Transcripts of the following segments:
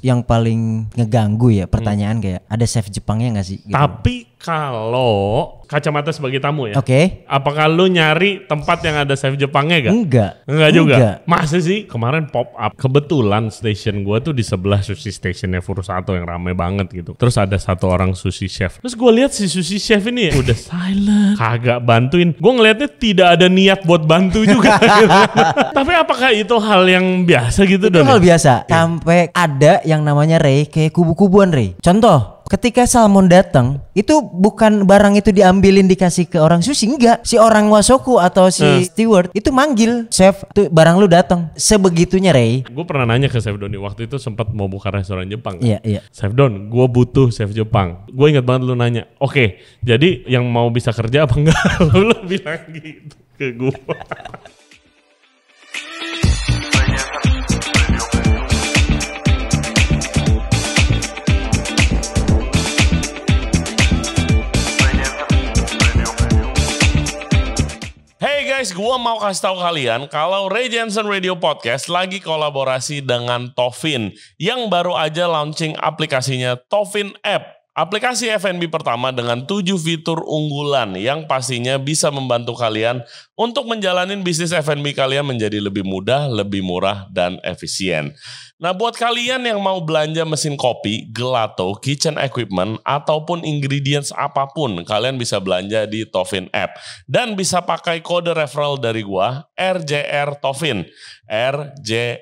yang paling ngeganggu ya pertanyaan kayak ada chef Jepangnya nggak sih? Gitu. Tapi kalau kacamata sebagai tamu ya. Oke. Apakah lu nyari tempat yang ada chef Jepangnya gak? Enggak juga. Enggak. Masa sih? Kemarin pop up. Kebetulan station gua tuh di sebelah sushi stationnya Furusato yang rame banget gitu. Terus ada satu orang sushi chef. Terus gua lihat si sushi chef ini ya, udah silent, kagak bantuin. Gua ngelihatnya tidak ada niat buat bantu juga. Gitu. Tapi apakah itu hal yang biasa gitu? Itu hal biasa. Sampai ada yang namanya Ray kayak kubu-kubuan Ray. Contoh. Ketika salmon datang, itu bukan barang itu diambilin dikasih ke orang sushi, enggak. Si orang wasoku atau si steward itu manggil, chef, tuh barang lu datang. Sebegitunya, Ray. Gue pernah nanya ke Chef Doni waktu itu sempat mau buka restoran Jepang. Iya, iya. Chef Don, gue butuh chef Jepang. Gue ingat banget lu nanya, oke, jadi yang mau bisa kerja apa enggak? Lu bilang gitu ke gue. Hey guys, gue mau kasih tahu kalian kalau Ray Jensen Radio Podcast lagi kolaborasi dengan Tofin yang baru aja launching aplikasinya Tofin App. Aplikasi F&B pertama dengan 7 fitur unggulan yang pastinya bisa membantu kalian untuk menjalani bisnis F&B kalian menjadi lebih mudah, lebih murah, dan efisien. Nah, buat kalian yang mau belanja mesin kopi, gelato, kitchen equipment, ataupun ingredients apapun, kalian bisa belanja di Tofin App. Dan bisa pakai kode referral dari gua, RJR Tofin, RJRTOFFIN.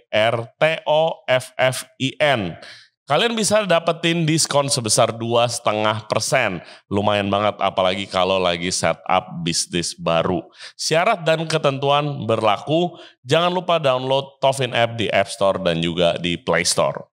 Kalian bisa dapetin diskon sebesar 2,5%. Lumayan banget apalagi kalau lagi setup bisnis baru. Syarat dan ketentuan berlaku. Jangan lupa download Tofin App di App Store dan juga di Play Store.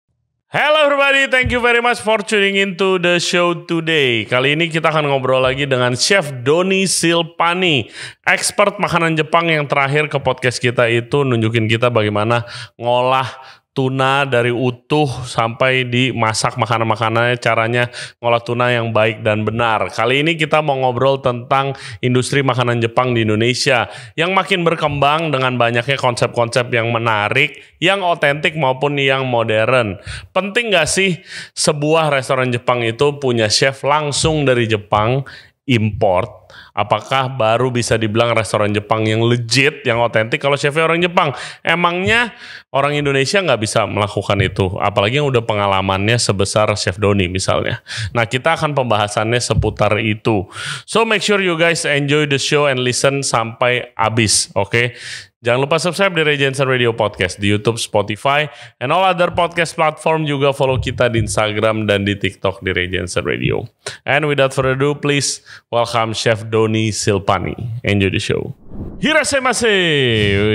Hello everybody, thank you very much for tuning into the show today. Kali ini kita akan ngobrol lagi dengan Chef Doni Silpani, expert makanan Jepang yang terakhir ke podcast kita itu nunjukin kita bagaimana ngolah tuna dari utuh sampai dimasak makanan-makanannya, caranya ngolah tuna yang baik dan benar. Kali ini kita mau ngobrol tentang industri makanan Jepang di Indonesia yang makin berkembang dengan banyaknya konsep-konsep yang menarik, yang otentik maupun yang modern. Penting gak sih sebuah restoran Jepang itu punya chef langsung dari Jepang, import? Apakah baru bisa dibilang restoran Jepang yang legit, yang otentik kalau chefnya orang Jepang? Emangnya orang Indonesia nggak bisa melakukan itu? Apalagi yang udah pengalamannya sebesar Chef Doni misalnya. Nah, kita akan pembahasannya seputar itu. So make sure you guys enjoy the show and listen sampai habis, oke? Jangan lupa subscribe di Ray Jensen Radio Podcast di YouTube, Spotify, and all other podcast platform. Juga follow kita di Instagram dan di TikTok di Ray Jensen Radio. And without further ado, please welcome Chef Doni Silpani. Enjoy the show. Hirasemasu.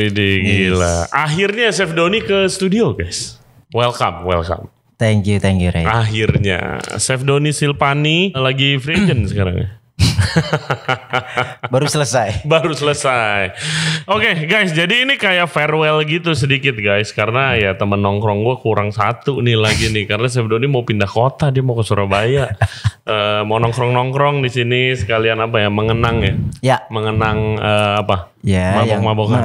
Widih, gila. Akhirnya Chef Doni ke studio, guys. Welcome. Thank you, Ray. Akhirnya Chef Doni Silpani lagi free agent sekarang ya. Baru selesai. Oke, guys, jadi ini kayak farewell gitu sedikit guys, karena ya temen nongkrong gue kurang satu nih lagi nih, karena Chef Doni mau pindah kota, dia mau ke Surabaya. Mau nongkrong di sini sekalian apa ya, mengenang ya. Ya. Mengenang apa? Ya. Mabok-mabokan.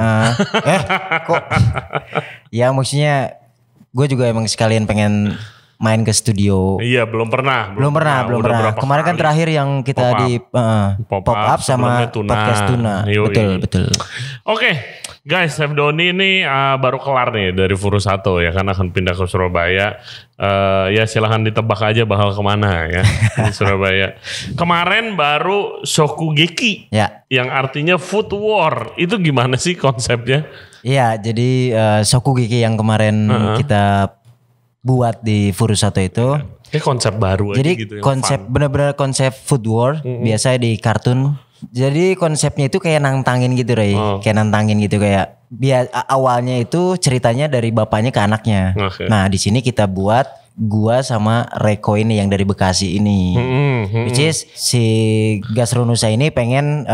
Kok? Ya maksudnya gue juga emang sekalian pengen main ke studio. Iya, belum pernah. Kemarin kan terakhir yang kita di pop up sama podcast Tuna. Betul. Oke, guys, Chef Doni ini baru kelar nih dari Furusato ya, kan akan pindah ke Surabaya. Ya silahkan ditebak aja bakal kemana ya di Surabaya. Kemarin baru Shokugeki, ya, yang artinya food war. Itu gimana sih konsepnya? Iya, jadi Shokugeki yang kemarin kita buat di Furusato itu. Kayak konsep baru jadi aja gitu. Jadi konsep benar-benar konsep food war, biasa di kartun. Jadi konsepnya itu kayak nantangin gitu, Ray. Kayak nantangin gitu, kayak awalnya itu ceritanya dari bapaknya ke anaknya. Okay. Nah, di sini kita buat gua sama Reko ini yang dari Bekasi ini. Which is si Gastronusa ini pengen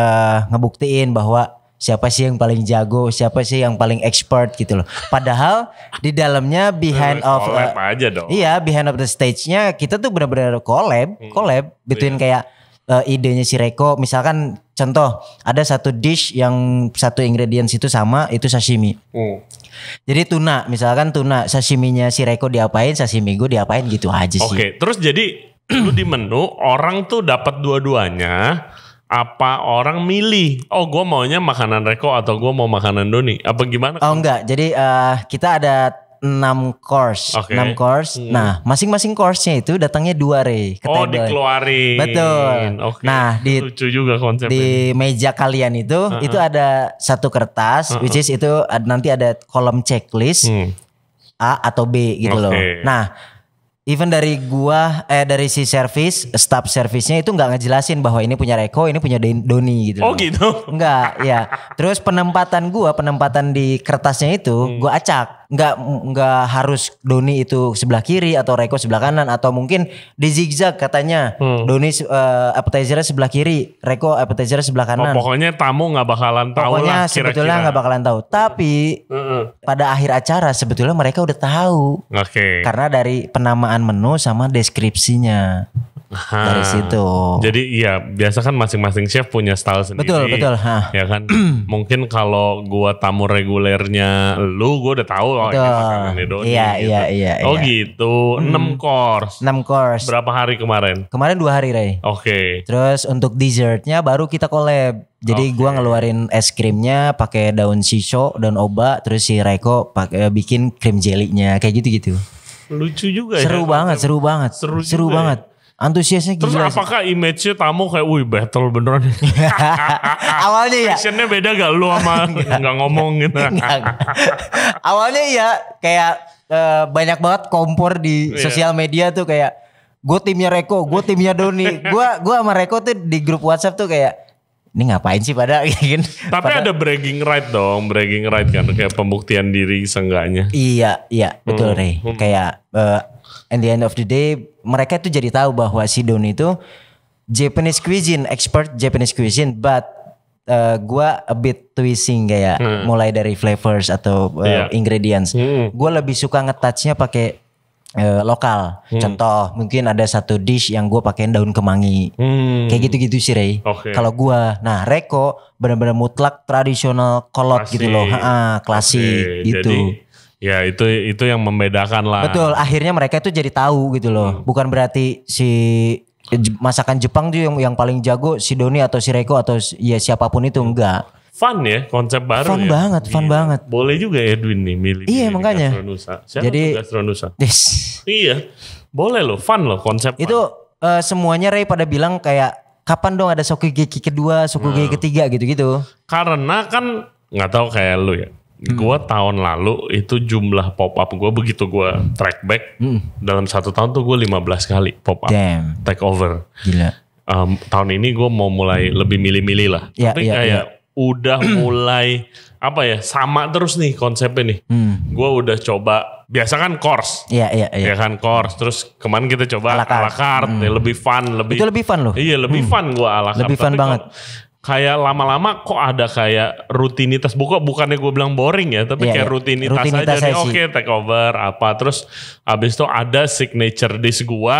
ngebuktiin bahwa siapa sih yang paling jago, siapa sih yang paling expert gitu loh. Padahal di dalamnya behind of aja dong. Iya, behind of the stage-nya kita tuh benar-benar collab between kayak idenya si Reko, misalkan contoh ada satu dish yang satu ingredients itu sama, itu sashimi. Jadi tuna, misalkan tuna sashiminya si Reko diapain, sashimi gue diapain gitu aja sih. Oke, terus jadi lu di menu orang tuh dapat dua-duanya. Apa orang milih? Oh, gue maunya makanan Reko atau gue mau makanan Doni? Apa gimana? Oh enggak, jadi kita ada 6 course. Oke. 6 course. Nah, masing-masing course-nya itu datangnya 2 Rey ke Oh, table. dikeluarin. Betul. Oke. Nah, lucu juga konsepnya. di meja kalian itu ada satu kertas, which is itu nanti ada kolom checklist A atau B gitu loh. Nah, even dari dari si staff service-nya itu nggak ngejelasin bahwa ini punya Reko, ini punya Doni gitu. Oh loh. gitu? Enggak, ya. Terus penempatan di kertasnya itu gua acak. Enggak harus Doni itu sebelah kiri atau Reko sebelah kanan, atau mungkin di zigzag katanya. Doni appetizer sebelah kiri, Reko appetizer sebelah kanan. Oh, pokoknya tamu nggak bakalan tahu Pokoknya lah sebetulnya nggak bakalan tahu. Tapi pada akhir acara sebetulnya mereka udah tahu. Oke. Karena dari penamaan menu sama deskripsinya. Dari situ. Jadi iya, biasa kan masing-masing chef punya style sendiri. Betul. Ya kan. Mungkin kalau gua tamu regulernya gua udah tahu oh ini makanannya Doni. Iya. Oh gitu. 6 course. 6 course. Berapa hari kemarin? Kemarin 2 hari, Rey. Oke. Terus untuk dessertnya baru kita collab. Jadi gua ngeluarin es krimnya pakai daun shisho, daun oba, terus si Reko pakai bikin krim jelinya kayak gitu-gitu. Lucu juga Seru banget. Seru banget. Antusiasnya Terus gila. apakah image-nya tamu kayak wih battle beneran? Awalnya ya. Passionnya beda gak lu sama nggak ngomong gitu? Awalnya ya kayak banyak banget kompor di sosial media tuh kayak gue timnya Reko, gue timnya Doni. Gue sama Reko tuh di grup WhatsApp tuh kayak ini ngapain sih pada gitu. Tapi ada bragging right kan kayak pembuktian diri seenggaknya. Iya betul Rey. Kayak at the end of the day mereka tuh jadi tahu bahwa si Doni itu Japanese cuisine, expert Japanese cuisine, but gua a bit twisting kayak mulai dari flavors atau ingredients. Gua lebih suka ngetouchnya pakai lokal. Contoh mungkin ada satu dish yang gue pakein daun kemangi. Kayak gitu-gitu sih Rey. Kalau gue, nah Reko benar-benar mutlak tradisional kolot gitu loh. Klasik gitu. Jadi ya itu yang membedakan lah. Betul, akhirnya mereka itu jadi tahu gitu loh. Bukan berarti si masakan Jepang tuh yang paling jago si Doni atau si Reko atau ya siapapun itu, enggak. Fun ya, konsep baru fun ya. Fun banget. Boleh juga Edwin nih milih. Iya makanya. Jadi Gastronusa. Iya, boleh loh, fun loh konsep. Itu semuanya Rey pada bilang kayak kapan dong ada Shokugeki kedua, Shokugeki ketiga gitu-gitu. Karena kan nggak tahu kayak lu ya. Gue tahun lalu itu jumlah pop up gue begitu gue track back dalam 1 tahun tuh gue 15 kali pop up take over. Gila. Tahun ini gue mau mulai lebih milih-milih lah. Tapi kayak udah mulai apa ya sama terus nih konsepnya nih. Gue udah coba biasa kan course. Iya. Ya kan course. Terus kemarin kita coba ala carte ya, lebih fun. Itu lebih fun loh. Iya lebih fun gue ala carte. Lebih fun banget. Kayak lama-lama kok ada kayak rutinitas bukannya gue bilang boring ya, tapi kayak rutinitas aja nih. Oke, take over apa terus abis itu ada signature dish gue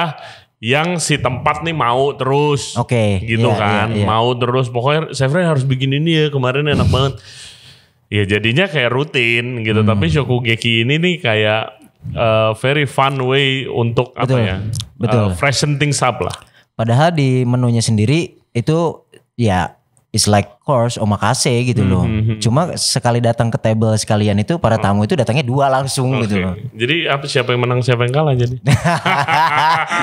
yang si tempat nih mau terus gitu kan. Mau terus pokoknya Chef Ray harus bikin ini ya, kemarin enak banget. Ya jadinya kayak rutin gitu. Tapi Shokugeki ini nih kayak very fun way untuk freshen things up lah. Padahal di menunya sendiri itu ya it's like course omakase gitu loh. Cuma sekali datang ke table sekalian itu para tamu itu datangnya 2 langsung gitu loh. Jadi siapa yang menang siapa yang kalah jadi?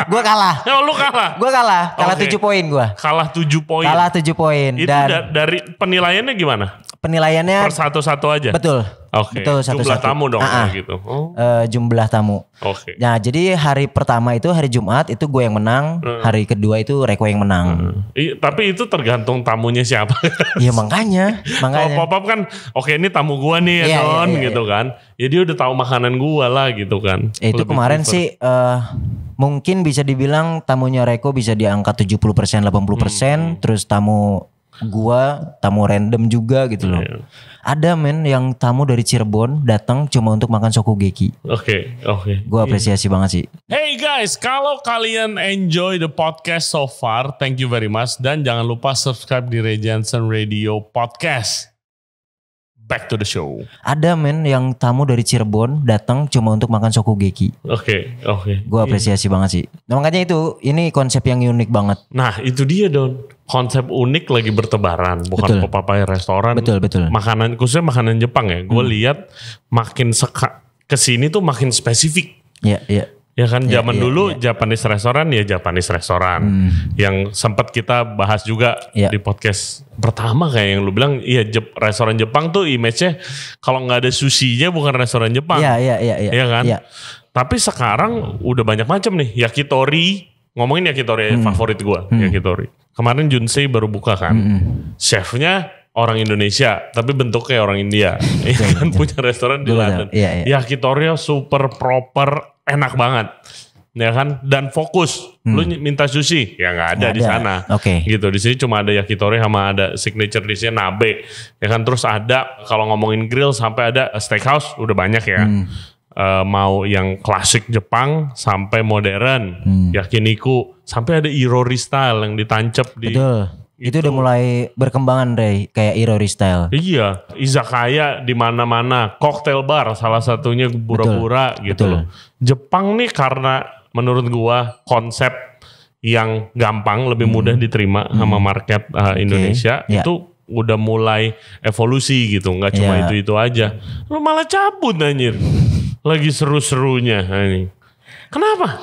Gue kalah. Oh, lu kalah? Gue kalah. Kalah 7 poin gue. Kalah 7 poin. Kalah 7 poin. Itu dari penilaiannya gimana? Penilaiannya per satu-satu aja. Betul. Betul satu-satu. Jumlah tamu dong gitu. Jumlah tamu. Nah, jadi hari pertama itu hari Jumat itu gue yang menang, hari kedua itu Reko yang menang. Tapi itu tergantung tamunya siapa. Iya makanya. Kalau pop-up kan ini tamu gue nih ya gitu kan. Ya dia udah tahu makanan gue lah gitu kan. Itu kemarin sih mungkin bisa dibilang tamunya Reko bisa di angka 70%, 80%, terus tamu Gua tamu random juga gitu loh. Ada men yang tamu dari Cirebon datang cuma untuk makan sokugeki. Oke. Gua apresiasi banget sih. Hey guys, kalau kalian enjoy the podcast so far, thank you very much. Dan jangan lupa subscribe di Ray Jensen Radio Podcast. Back to the show. Ada men yang tamu dari Cirebon datang cuma untuk makan sokugeki. Oke. Gua apresiasi banget sih. Nah, makanya ini konsep yang unik banget. Nah itu dia Don. Konsep unik lagi bertebaran. Bukan Popeye restoran. Betul. Makanan, khususnya makanan Jepang ya. Gue lihat makin kesini tuh makin spesifik. Iya. Ya kan zaman dulu Japanese restoran ya Japanese restoran. Yang sempat kita bahas juga di podcast pertama kayak yang lu bilang, iya restoran Jepang tuh image-nya kalau nggak ada sushinya bukan restoran Jepang. Iya. Iya kan? Iya. Tapi sekarang udah banyak macam nih. Yakitori, ngomongin yakitori favorit gua, yakitori. Kemarin Junsei baru buka kan. Chefnya orang Indonesia tapi bentuknya orang India. Iya kan punya restoran di London. Yakitori super proper, enak banget. Ya kan, dan fokus. Lu minta sushi ya nggak ada di sana. Gitu, di sini cuma ada yakitori sama ada signature dishnya nabe. Ya kan, terus ada kalau ngomongin grill sampai ada steakhouse udah banyak ya. Mau yang klasik Jepang sampai modern, yakiniku, sampai ada irori style yang ditancap di. Betul. Itu udah mulai berkembangan Ray, kayak irori style. Iya, izakaya di mana-mana, cocktail bar salah satunya Bura-Bura gitu loh. Jepang nih karena menurut gua konsep yang gampang, lebih mudah diterima sama market Indonesia, itu udah mulai evolusi gitu, nggak cuma itu aja. Lu malah cabut anjir. Lagi seru-serunya ini. Kenapa?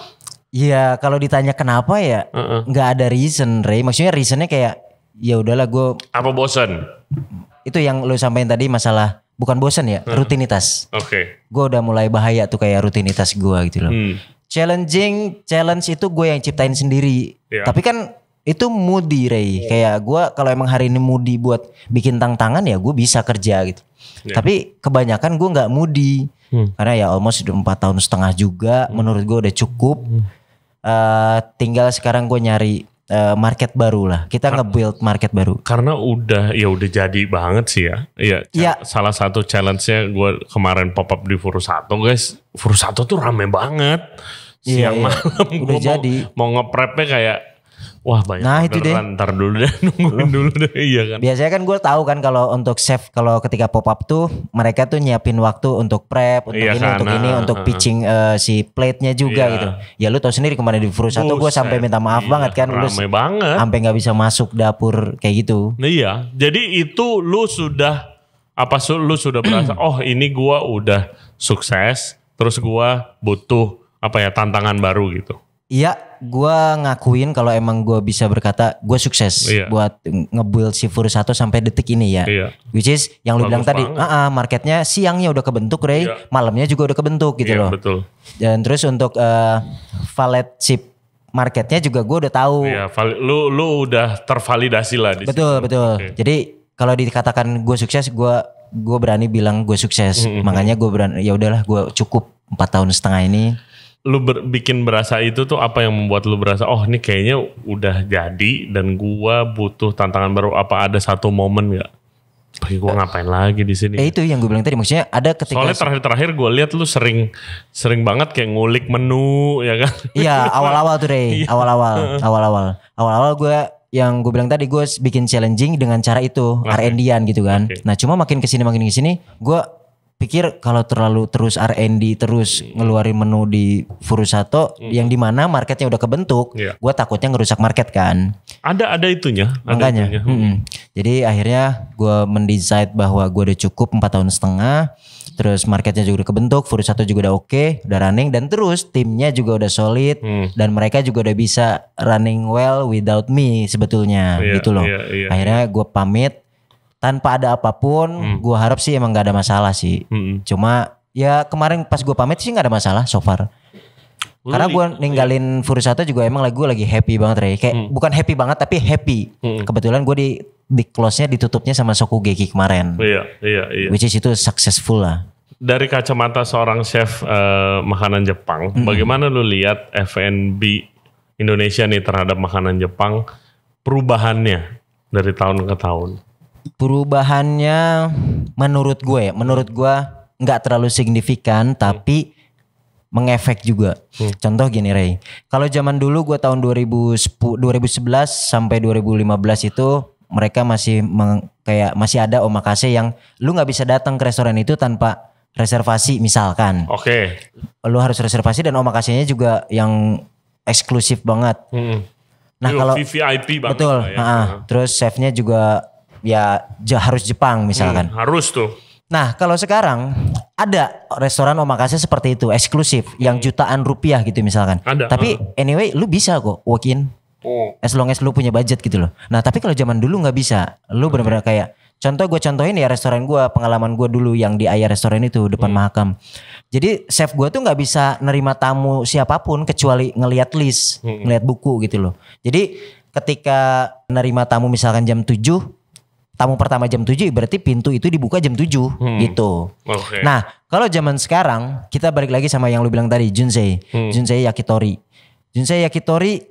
Iya, kalau ditanya kenapa ya nggak ada reason, Ray. Maksudnya reasonnya kayak ya udahlah gue. Apa bosan? Itu yang lo sampaikan tadi masalah bukan bosan ya, rutinitas. Gue udah mulai bahaya tuh kayak rutinitas gue gitu loh. Challenge itu gue yang ciptain sendiri. Tapi kan itu moody, Ray. Kayak gue kalau emang hari ini moody buat bikin tantangan ya gue bisa kerja gitu. Tapi kebanyakan gue nggak moody. Karena ya almost udah 4,5 tahun juga. Menurut gue udah cukup. Tinggal sekarang gue nyari market baru lah. Kita nge-build market baru. Karena udah jadi banget sih ya. Iya. Salah satu challenge-nya gue kemarin pop up di Furusato guys. Furusato tuh rame banget. Siang malam gue mau nge-prepnya kayak wah banyak. Nah itu deh. Ntar dulu deh, nungguin dulu deh. Iya kan. Biasanya kan gue tahu kan kalau untuk chef, kalau ketika pop up tuh mereka tuh nyiapin waktu untuk prep, untuk untuk pitching si plate-nya juga gitu. Ya lu tahu sendiri kemarin di Furusato gue sampai minta maaf banget kan. Rame banget. Sampai nggak bisa masuk dapur kayak gitu. Iya. Jadi itu lu sudah berasa oh ini gue udah sukses. Terus gue butuh tantangan baru gitu. Iya, gue ngakuin kalau emang gue bisa berkata gue sukses buat nge-build si Furusato sampai detik ini ya. Which is yang lu bilang tadi, marketnya siangnya udah kebentuk, Ray, malamnya juga udah kebentuk gitu loh. Betul. Dan terus untuk valid ship marketnya juga gue udah tahu. Iya, lu udah tervalidasi lah di Betul. Jadi kalau dikatakan gue sukses, gue berani bilang gue sukses. Makanya gue berani, ya udahlah gue cukup 4,5 tahun ini. Lu bikin berasa itu tuh apa yang membuat lu berasa oh ini kayaknya udah jadi dan gua butuh tantangan baru? Apa ada satu momen nggak? Gua ngapain lagi di sini? Itu yang gue bilang tadi, maksudnya ada ketika soalnya terakhir gue lihat lu sering banget kayak ngulik menu ya kan? Iya awal-awal tuh Ray, awal-awal gue yang gue bilang tadi gue bikin challenging dengan cara itu R&D-an gitu kan. Nah cuma makin kesini gue pikir kalau terlalu terus R&D terus ngeluarin menu di Furusato yang dimana marketnya udah kebentuk, gue takutnya ngerusak market kan. Ada itunya. Makanya. Jadi akhirnya gue mendecide bahwa gue udah cukup 4,5 tahun. Terus marketnya juga udah kebentuk, Furusato juga udah oke, udah running, dan terus timnya juga udah solid dan mereka juga udah bisa running well without me sebetulnya gitu loh. Akhirnya gue pamit. Tanpa ada apapun, gue harap sih emang gak ada masalah sih. Cuma ya kemarin pas gue pamit sih gak ada masalah so far. Karena gue ninggalin Furusato juga emang gue lagi happy banget Ray. Kayak bukan happy banget tapi happy. Kebetulan gue di close-nya ditutupnya sama Sokugeki kemarin. Iya. Which is itu successful lah. Dari kacamata seorang chef makanan Jepang, bagaimana lu lihat F&B Indonesia nih terhadap makanan Jepang, perubahannya? dari tahun ke tahun? Perubahannya menurut gue nggak terlalu signifikan tapi mengefek juga. Contoh gini Ray, kalau zaman dulu gue tahun 2011 sampai 2015 itu mereka masih kayak masih ada omakase yang lu nggak bisa datang ke restoran itu tanpa reservasi misalkan. Oke. Lu harus reservasi dan omakasenya juga yang eksklusif banget. Nah kalau VIP banget. Betul. Ya. Terus chefnya juga ya harus Jepang misalkan. Harus tuh. Nah kalau sekarang ada restoran omakase seperti itu eksklusif yang jutaan rupiah gitu misalkan. Ada. Tapi anyway lu bisa kok walk in. As long as lu punya budget gitu loh. Nah tapi kalau zaman dulu nggak bisa. Lu benar-benar kayak gue contohin ya restoran gue, pengalaman gue dulu yang di Ayah restoran itu depan Mahakam. Jadi chef gue tuh nggak bisa nerima tamu siapapun kecuali ngelihat list, ngelihat buku gitu loh. Jadi ketika nerima tamu misalkan jam 7, tamu pertama jam 7 berarti pintu itu dibuka jam 7 gitu. Okay. Nah kalau zaman sekarang kita balik lagi sama yang lu bilang tadi Junsei Yakitori. Junsei Yakitori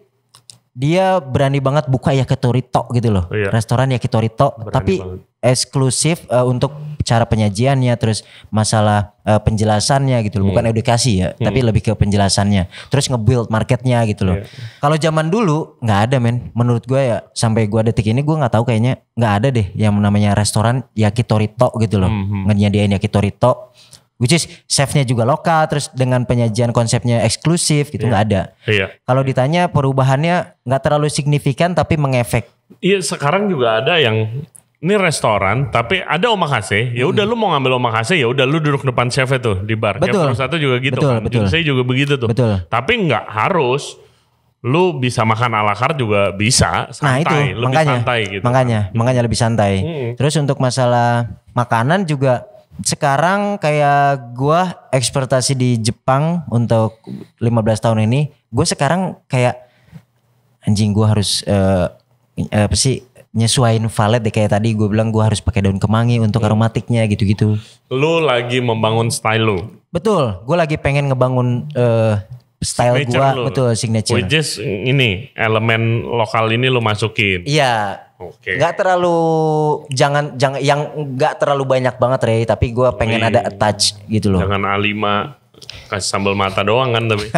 dia berani banget buka yakitori to gitu loh. Restoran yakitori to tapi banget. Eksklusif untuk cara penyajiannya, terus masalah penjelasannya gitu loh. Bukan edukasi ya, tapi lebih ke penjelasannya. Terus nge-build marketnya gitu loh. Kalau zaman dulu nggak ada men. Menurut gue ya sampai gue detik ini gue nggak tahu kayaknya nggak ada deh yang namanya restoran yakitori to gitu loh. Nyediain yakitori to. Which is chefnya juga lokal, terus dengan penyajian konsepnya eksklusif gitu nggak ada. Kalau ditanya perubahannya nggak terlalu signifikan tapi mengefek. Iya sekarang juga ada yang ini restoran tapi ada omakase. Ya udah lu mau ngambil omakase ya udah lu duduk depan chef itu di bar. Betul. Kayak satu juga gitu betul, kan. Betul. Saya juga begitu tuh. Betul. Tapi nggak harus. Lu bisa makan ala carte juga bisa. Santai. Nah itu lebih makanya. Santai gitu. Makanya lebih santai. Terus untuk masalah makanan juga. Sekarang kayak gue ekspektasi di Jepang untuk 15 tahun ini, gue sekarang kayak anjing gue harus apa sih nyesuaiin valet deh, kayak tadi gue bilang gue harus pakai daun kemangi untuk aromatiknya gitu-gitu. Lu lagi membangun style lu. Betul, gue lagi pengen ngebangun style gue, betul signature. Which is ini elemen lokal ini lu masukin. Iya. Oke. Gak terlalu jangan yang gak terlalu banyak banget Ray, tapi gue pengen ada touch gitu loh. Jangan A5 kasih sambal mata doang kan tapi.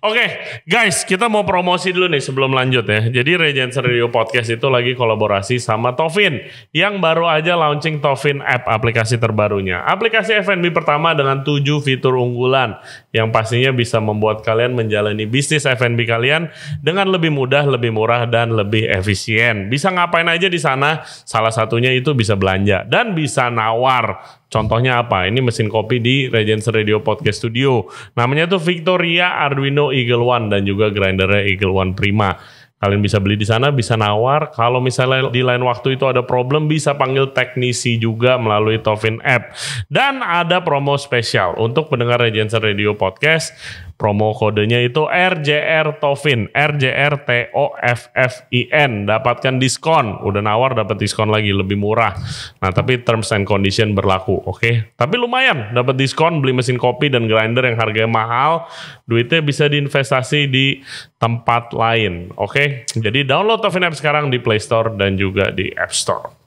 Oke, guys, kita mau promosi dulu nih sebelum lanjut ya. Jadi Regency Radio Podcast itu lagi kolaborasi sama Tovin yang baru aja launching Tovin App, aplikasi terbarunya. Aplikasi F&B pertama dengan 7 fitur unggulan yang pastinya bisa membuat kalian menjalani bisnis F&B kalian dengan lebih mudah, lebih murah dan lebih efisien. Bisa ngapain aja di sana? Salah satunya itu bisa belanja dan bisa nawar. Contohnya apa? Ini mesin kopi di Regency Radio Podcast Studio. Namanya tuh Victoria Arduino Eagle One dan juga grindernya Eagle One Prima. Kalian bisa beli di sana, bisa nawar. Kalau misalnya di lain waktu itu ada problem, bisa panggil teknisi juga melalui Tovin App. Dan ada promo spesial untuk pendengar Regency Radio Podcast. Promo kodenya itu RJR Tovin, RJRTOFFIN. Dapatkan diskon, udah nawar dapat diskon lagi lebih murah. Nah tapi terms and condition berlaku, oke? Tapi lumayan, dapat diskon beli mesin kopi dan grinder yang harganya mahal. Duitnya bisa diinvestasi di tempat lain, oke? Jadi download Tovin App sekarang di Play Store dan juga di App Store.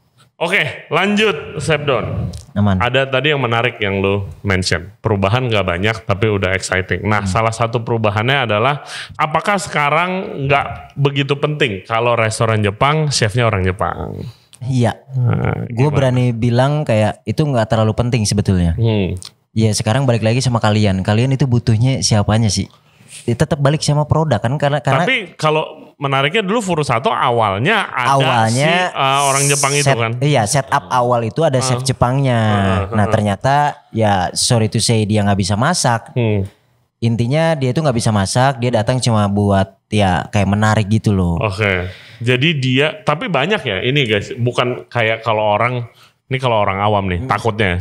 Oke, lanjut Sepdon. Aman. Ada tadi yang menarik yang lo mention. Perubahan gak banyak tapi udah exciting. Nah, salah satu perubahannya adalah apakah sekarang gak begitu penting kalau restoran Jepang, chefnya orang Jepang? Iya. Nah, gue berani bilang kayak itu gak terlalu penting sebetulnya. Ya sekarang balik lagi sama kalian. Kalian itu butuhnya siapanya sih? Tetap balik sama produk kan karena tapi kalau menariknya dulu Furusato awalnya ada si orang Jepang itu kan. Iya, setup awal itu ada chef Jepangnya. Nah, ternyata ya sorry to say dia nggak bisa masak. Intinya dia itu nggak bisa masak, dia datang cuma buat ya kayak menarik gitu loh. Oke. Jadi dia tapi banyak ya ini guys, bukan kayak kalau orang ini kalau orang awam nih takutnya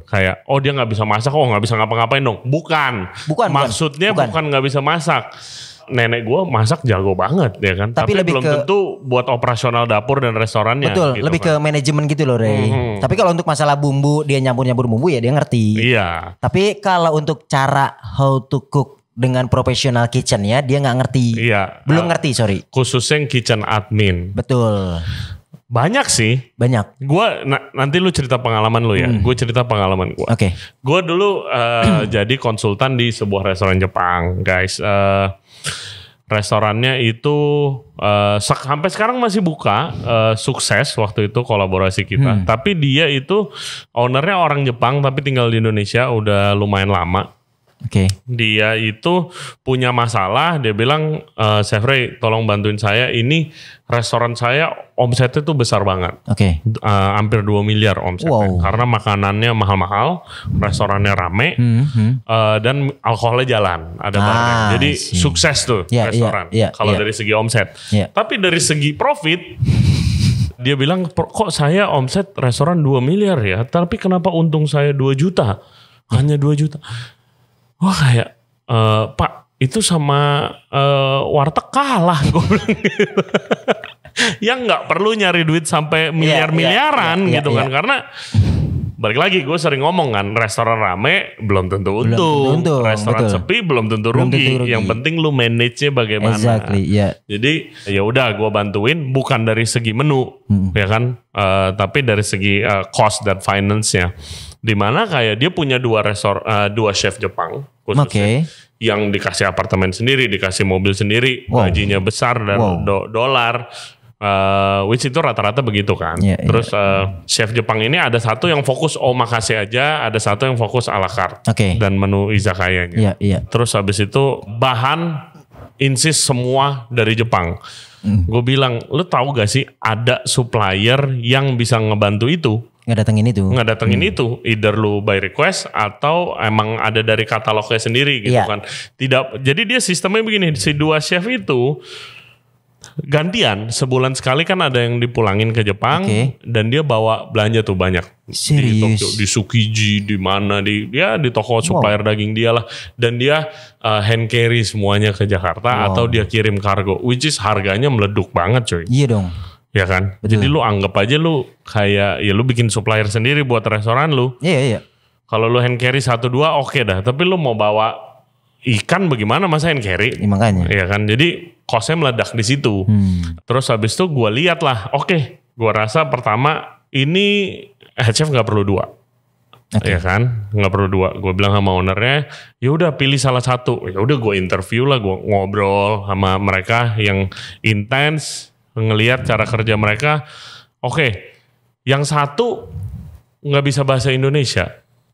kayak oh dia nggak bisa masak, oh nggak bisa ngapa-ngapain dong. Bukan. Maksudnya bukan nggak bisa masak. Nenek gue masak jago banget ya kan. Tapi belum tentu buat operasional dapur dan restorannya. Betul, gitu lebih kan. Ke manajemen gitu loh Ray. Tapi kalau untuk masalah bumbu, dia nyampur bumbu ya dia ngerti. Iya. Tapi kalau untuk cara how to cook dengan profesional kitchennya dia nggak ngerti. Iya. Belum ngerti, sorry. Khususnya kitchen admin. Betul. Banyak sih. Banyak. Gua nanti lu cerita pengalaman lu ya. Gue cerita pengalaman gue. Oke. Gue dulu jadi konsultan di sebuah restoran Jepang, guys. Restorannya itu sampai sekarang masih buka, sukses waktu itu kolaborasi kita. Tapi dia itu ownernya orang Jepang tapi tinggal di Indonesia udah lumayan lama. Oke. Dia itu punya masalah, dia bilang, Chef Ray tolong bantuin saya, ini restoran saya omsetnya tuh besar banget. Oke. Hampir 2 miliar omsetnya. Wow. Karena makanannya mahal-mahal, restorannya rame, dan alkoholnya jalan, ada barnya. Jadi sukses tuh restoran, kalau dari segi omset. Tapi dari segi profit, dia bilang, kok saya omset restoran 2 miliar ya, tapi kenapa untung saya 2 juta? Hanya 2 juta. Wah kayak, Pak itu sama warteg kalah, gue bilang gitu. Yang nggak perlu nyari duit sampai miliar-miliaran gitu kan. Karena balik lagi gue sering ngomong kan, restoran rame belum tentu untung, restoran sepi belum tentu rugi. Yang penting lu manage-nya bagaimana. Exactly, Jadi ya udah gue bantuin, bukan dari segi menu ya kan, tapi dari segi cost dan finance-nya. Dimana kayak dia punya 2 chef Jepang khususnya, yang dikasih apartemen sendiri, dikasih mobil sendiri, gajinya besar dan dolar, which itu rata-rata begitu kan. Terus chef Jepang ini ada satu yang fokus omakase aja, ada satu yang fokus a la carte dan menu izakayanya. Terus habis itu bahan insist semua dari Jepang. Gue bilang, lu tahu gak sih ada supplier yang bisa ngebantu itu? Nggak datengin itu, either lu by request atau emang ada dari katalognya sendiri gitu kan. Tidak, jadi dia sistemnya begini, si 2 chef itu gantian, sebulan sekali kan ada yang dipulangin ke Jepang, dan dia bawa belanja tuh banyak. Di Tokyo, di Tsukiji, di mana, di toko supplier daging dia lah, dan dia hand carry semuanya ke Jakarta atau dia kirim kargo, which is harganya meleduk banget coy. Iya dong. Ya kan? Betul. Jadi lu anggap aja lu kayak, ya lu bikin supplier sendiri buat restoran lu. Iya. Kalau lu hand carry 1-2 oke dah, tapi lu mau bawa ikan bagaimana masa hand carry? Makanya. Iya kan? Jadi costnya meledak di situ. Terus habis itu gue lihat lah, gue rasa pertama ini head chef nggak perlu 2. Ya kan, nggak perlu 2. Gue bilang sama ownernya, ya udah pilih salah satu. Ya udah gue interview lah, gue ngobrol sama mereka yang intens, ngelihat cara kerja mereka. Yang satu nggak bisa bahasa Indonesia,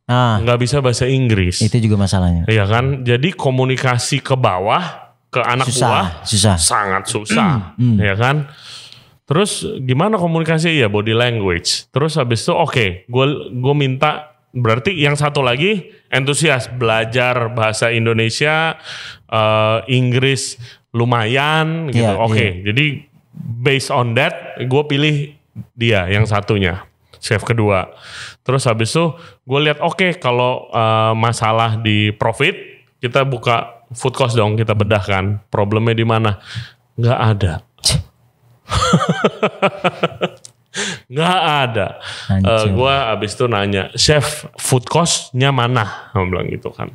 nggak bisa bahasa Inggris. Itu juga masalahnya. Iya kan, jadi komunikasi ke bawah, ke anak buah sangat susah, ya kan. Terus gimana komunikasi? Ya body language. Terus habis itu gue minta, berarti yang satu lagi entusias belajar bahasa Indonesia, Inggris lumayan gitu. Jadi based on that, gue pilih dia yang satunya, chef kedua. Terus habis itu gue lihat kalau masalah di profit, kita buka food cost dong, kita bedah kan. Problemnya di mana? Nggak ada. Nggak ada. Gue habis itu nanya, chef food cost-nya mana? Gue bilang gitu kan.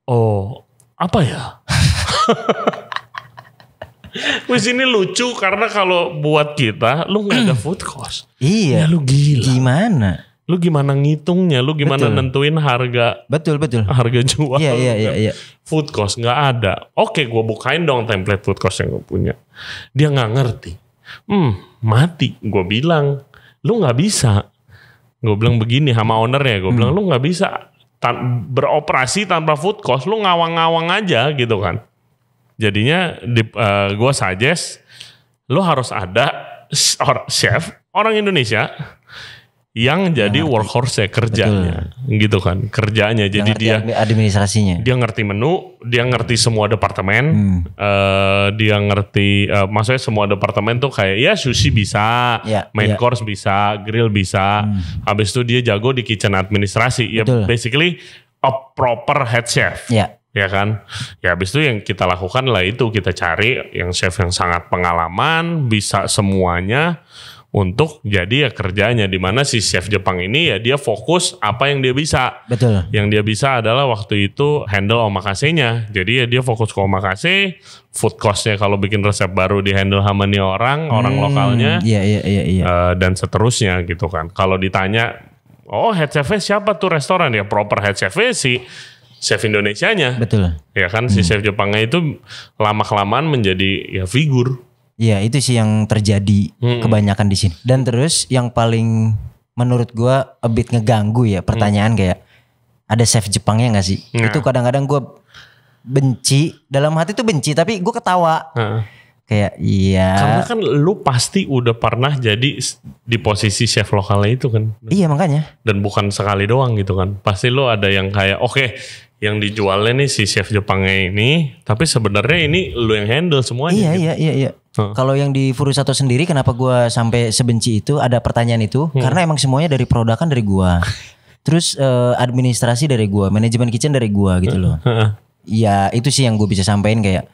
Oh, apa ya? Wis ini lucu karena kalau buat kita, lu nggak ada food cost. Iya. Ya lu gila. Gimana? Lu gimana ngitungnya? Lu gimana nentuin harga? Betul. Harga jual. Iya. Food cost nggak ada. Gue bukain dong template food cost yang gue punya. Dia nggak ngerti. Mati. Gue bilang, lu nggak bisa. Gue bilang begini sama ownernya. Gue bilang, lu nggak bisa beroperasi tanpa food cost. Lu ngawang-ngawang aja gitu kan. Jadinya gue suggest lu harus ada chef orang Indonesia yang jadi workhorse kerjanya. Gitu kan, kerjanya. Jadi dia administrasinya. Dia ngerti menu, dia ngerti semua departemen, dia ngerti maksudnya semua departemen tuh kayak ya sushi bisa, main course bisa, grill bisa. Habis itu dia jago di kitchen administrasi. Ya basically a proper head chef. Ya kan, ya habis itu yang kita lakukan lah itu, kita cari yang chef yang sangat pengalaman, bisa semuanya, untuk jadi ya kerjanya, di mana si chef Jepang ini ya dia fokus apa yang dia bisa. Betul. Yang dia bisa adalah waktu itu handle omakase-nya. Jadi ya dia fokus ke omakase, food cost-nya kalau bikin resep baru di handle sama nih orang lokalnya. Iya. Dan seterusnya gitu kan. Kalau ditanya, oh head chef-nya siapa tuh restoran? Ya proper head chef-nya si chef Indonesianya. Betul. Ya kan si chef Jepangnya itu lama-kelamaan menjadi ya figur. Iya, itu sih yang terjadi kebanyakan di sini. Dan terus yang paling menurut gua a bit ngeganggu ya pertanyaan kayak ada chef Jepangnya nggak sih? Itu kadang-kadang gua benci, dalam hati tuh benci tapi gua ketawa. Kayak iya. Karena kan lu pasti udah pernah jadi di posisi chef lokalnya itu kan. Iya makanya. Dan bukan sekali doang gitu kan. Pasti lu ada yang kayak oke, yang dijualnya nih si chef Jepangnya ini, tapi sebenarnya ini lu yang handle semuanya. Iya. Kalau yang di Furusato sendiri kenapa gua sampai sebenci itu, ada pertanyaan itu karena emang semuanya dari produk kan dari gua. Terus administrasi dari gua, manajemen kitchen dari gua gitu loh. Ya itu sih yang gue bisa sampein kayak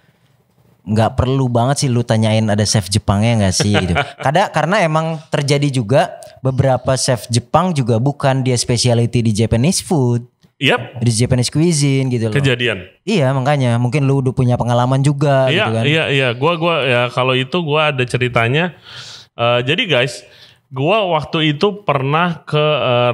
nggak perlu banget sih lu tanyain ada chef Jepangnya nggak sih gitu. Karena emang terjadi juga beberapa chef Jepang juga bukan dia specialty di Japanese food. Yap. Di Japanese cuisine gitu loh. Kejadian. Iya makanya mungkin lu udah punya pengalaman juga gitu kan. Iya. Gua ya kalau itu gua ada ceritanya. Jadi guys, gua waktu itu pernah ke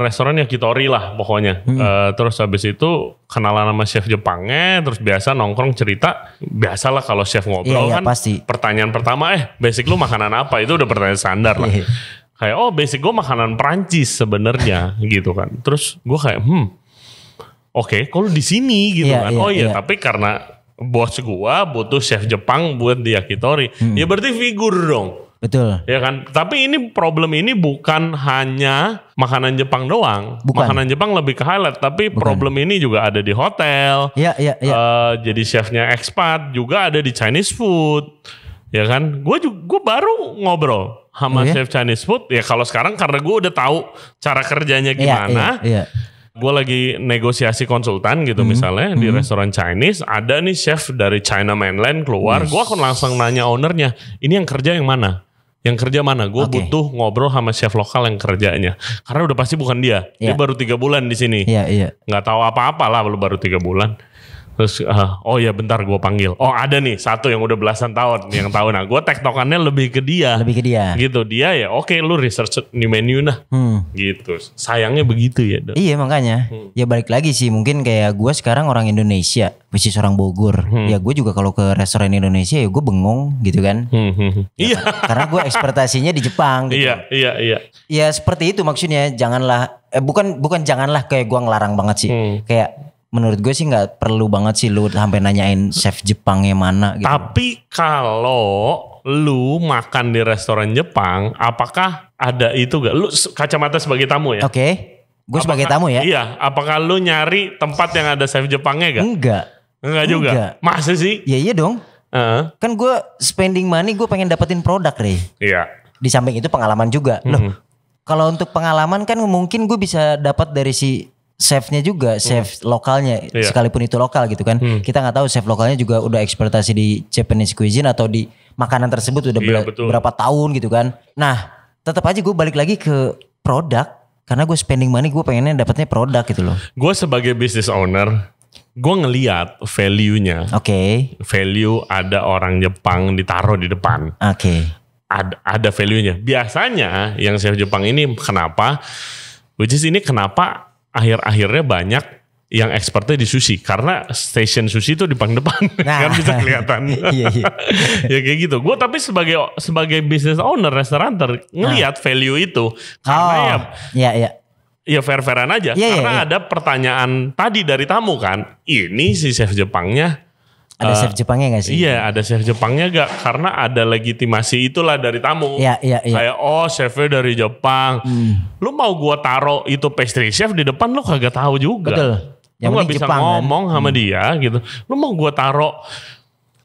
restoran Yakitori lah pokoknya. Terus habis itu kenalan sama chef Jepangnya, terus biasa nongkrong cerita. Biasalah kalau chef ngobrol kan pasti. Pertanyaan pertama basic lu makanan apa? Itu udah pertanyaan standar lah. Kayak basic gue makanan Perancis sebenarnya gitu kan. Terus gue kayak oke, kalau di sini gitu kan. Tapi karena bos gue butuh chef Jepang buat di Yakitori. Ya berarti figur dong. Betul. Ya kan. Tapi ini problem ini bukan hanya makanan Jepang doang. Bukan. Makanan Jepang lebih ke highlight. Tapi problem ini juga ada di hotel. Iya. Jadi chefnya expat juga ada di Chinese food. Ya kan. Gue baru ngobrol sama chef Chinese food. Ya kalau sekarang karena gue udah tahu cara kerjanya gimana. Iya. Gue lagi negosiasi konsultan gitu misalnya di restoran Chinese, ada nih chef dari China mainland keluar, gue akan langsung nanya ownernya, ini yang kerja yang mana? Yang kerja mana? Gue butuh ngobrol sama chef lokal yang kerjanya, karena udah pasti bukan dia. Dia baru 3 bulan di sini, nggak tahu apa-apa lah, baru 3 bulan. Terus bentar gue panggil. Ada nih satu yang udah belasan tahun yang tahu. Nah gue tektokannya lebih ke dia. Gitu dia ya oke, lu research nih menu nah. Gitu. Sayangnya begitu ya. Iya makanya. Ya balik lagi sih, mungkin kayak gue sekarang orang Indonesia, bisnis orang Bogor. Ya gue juga kalau ke restoran Indonesia ya gue bengong gitu kan. Iya. Karena gue ekspektasinya di Jepang gitu. Iya. Ya seperti itu maksudnya. Janganlah bukan janganlah kayak gue ngelarang banget sih. Kayak menurut gue sih nggak perlu banget sih lu sampai nanyain chef Jepangnya mana gitu. Tapi kalau lu makan di restoran Jepang, apakah ada itu gak? Lu kacamata sebagai tamu ya? Oke. Gue sebagai tamu ya? Iya. Apakah lu nyari tempat yang ada chef Jepangnya gak? Enggak juga? Masa sih? Ya iya dong. Kan gue spending money, gue pengen dapetin produk Rey. Iya. Di samping itu pengalaman juga. Loh, kalau untuk pengalaman kan mungkin gue bisa dapat dari si chefnya juga, chef lokalnya, sekalipun itu lokal gitu kan. Kita nggak tahu chef lokalnya juga udah ekspertasi di Japanese cuisine atau di makanan tersebut udah berapa tahun gitu kan. Nah, tetap aja gue balik lagi ke produk, karena gue spending money, gue pengennya dapatnya produk gitu loh. Gue sebagai business owner, gue ngelihat value-nya. Value ada orang Jepang ditaruh di depan. Ada value-nya. Biasanya yang chef Jepang ini kenapa? Which is ini kenapa? Akhir-akhirnya banyak yang expertnya di sushi, karena station sushi itu di paling depan. Kan bisa kelihatan. Ya kayak gitu. Gue tapi sebagai business owner restauranter ngelihat value itu karena ya fair-fairan aja. Karena ada pertanyaan tadi dari tamu kan, ini si chef Jepangnya ada chef Jepangnya gak sih? Iya, ada chef Jepangnya gak? Karena ada legitimasi itulah dari tamu. Iya. Kayak chefnya dari Jepang. Lu mau gua taruh itu pastry chef di depan, lu kagak tahu juga. Betul. Lu gak bisa Jepang, ngomong sama dia gitu. Lu mau gua taruh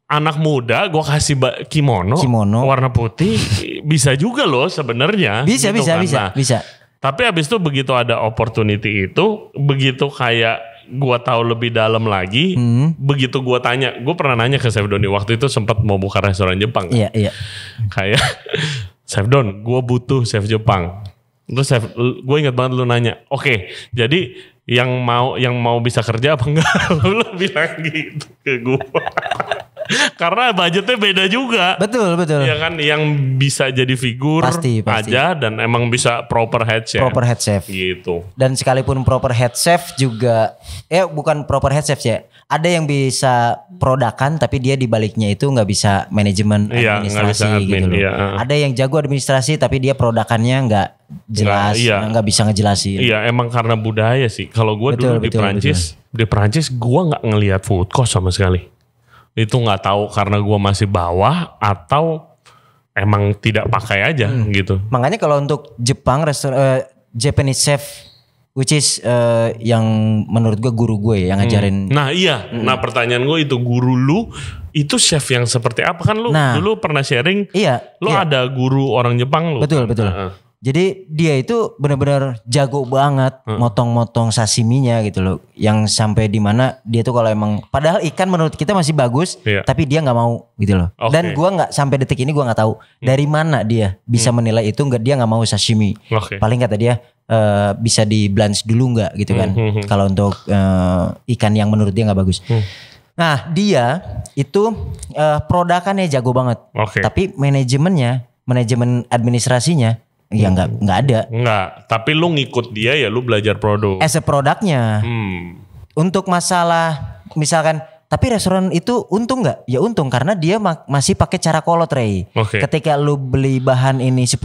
anak muda, gua kasih kimono warna putih, bisa juga loh sebenarnya. Bisa. Tapi abis itu begitu ada opportunity itu, begitu kayak gua tahu lebih dalam lagi, begitu gua tanya, gua pernah nanya ke Chef Doni waktu itu sempat mau buka restoran Jepang. Iya. Kayak Chef Don, gue butuh chef Jepang. Terus gue ingat banget lu nanya, oke, jadi yang mau bisa kerja apa enggak? Lu bilang gitu ke gue. Karena budgetnya beda juga. Betul. Ya kan, yang bisa jadi figur pasti. aja dan emang bisa proper head chef. Proper head chef. Gitu. Dan sekalipun proper head chef juga, bukan proper head chef ya. Ada yang bisa produkan tapi dia di baliknya itu nggak bisa manajemen administrasi gitu loh. Iya. Ada yang jago administrasi tapi dia produkannya nggak jelas, nggak bisa ngejelasin. Iya, emang karena budaya sih. Kalau gue dulu di Perancis gue nggak ngelihat food court sama sekali. Itu nggak tahu karena gue masih bawah atau emang tidak pakai aja gitu. Makanya kalau untuk Jepang Japanese chef, which is yang menurut gue guru gue yang ngajarin. Nah iya, nah pertanyaan gue itu, guru lu itu chef yang seperti apa? Kan lu dulu pernah sharing, lu ada guru orang Jepang lu. Betul. Jadi dia itu benar-benar jago banget motong-motong sashiminya gitu loh. Yang sampai di mana dia tuh kalau emang, padahal ikan menurut kita masih bagus, tapi dia nggak mau gitu loh. Okay. Dan gua nggak, sampai detik ini gua nggak tahu dari mana dia bisa menilai itu, dia nggak mau sashimi. Okay. Paling kata dia bisa di blanch dulu nggak gitu kan. Kalau untuk ikan yang menurut dia nggak bagus. Nah dia itu produkannya jago banget. Tapi manajemen administrasinya ya nggak ada. Nggak, tapi lu ngikut dia ya, lu belajar produk. As a produknya. Untuk masalah misalkan, tapi restoran itu untung nggak? Ya untung karena dia masih pakai cara kolot, Ray. Ketika lu beli bahan ini 10.000,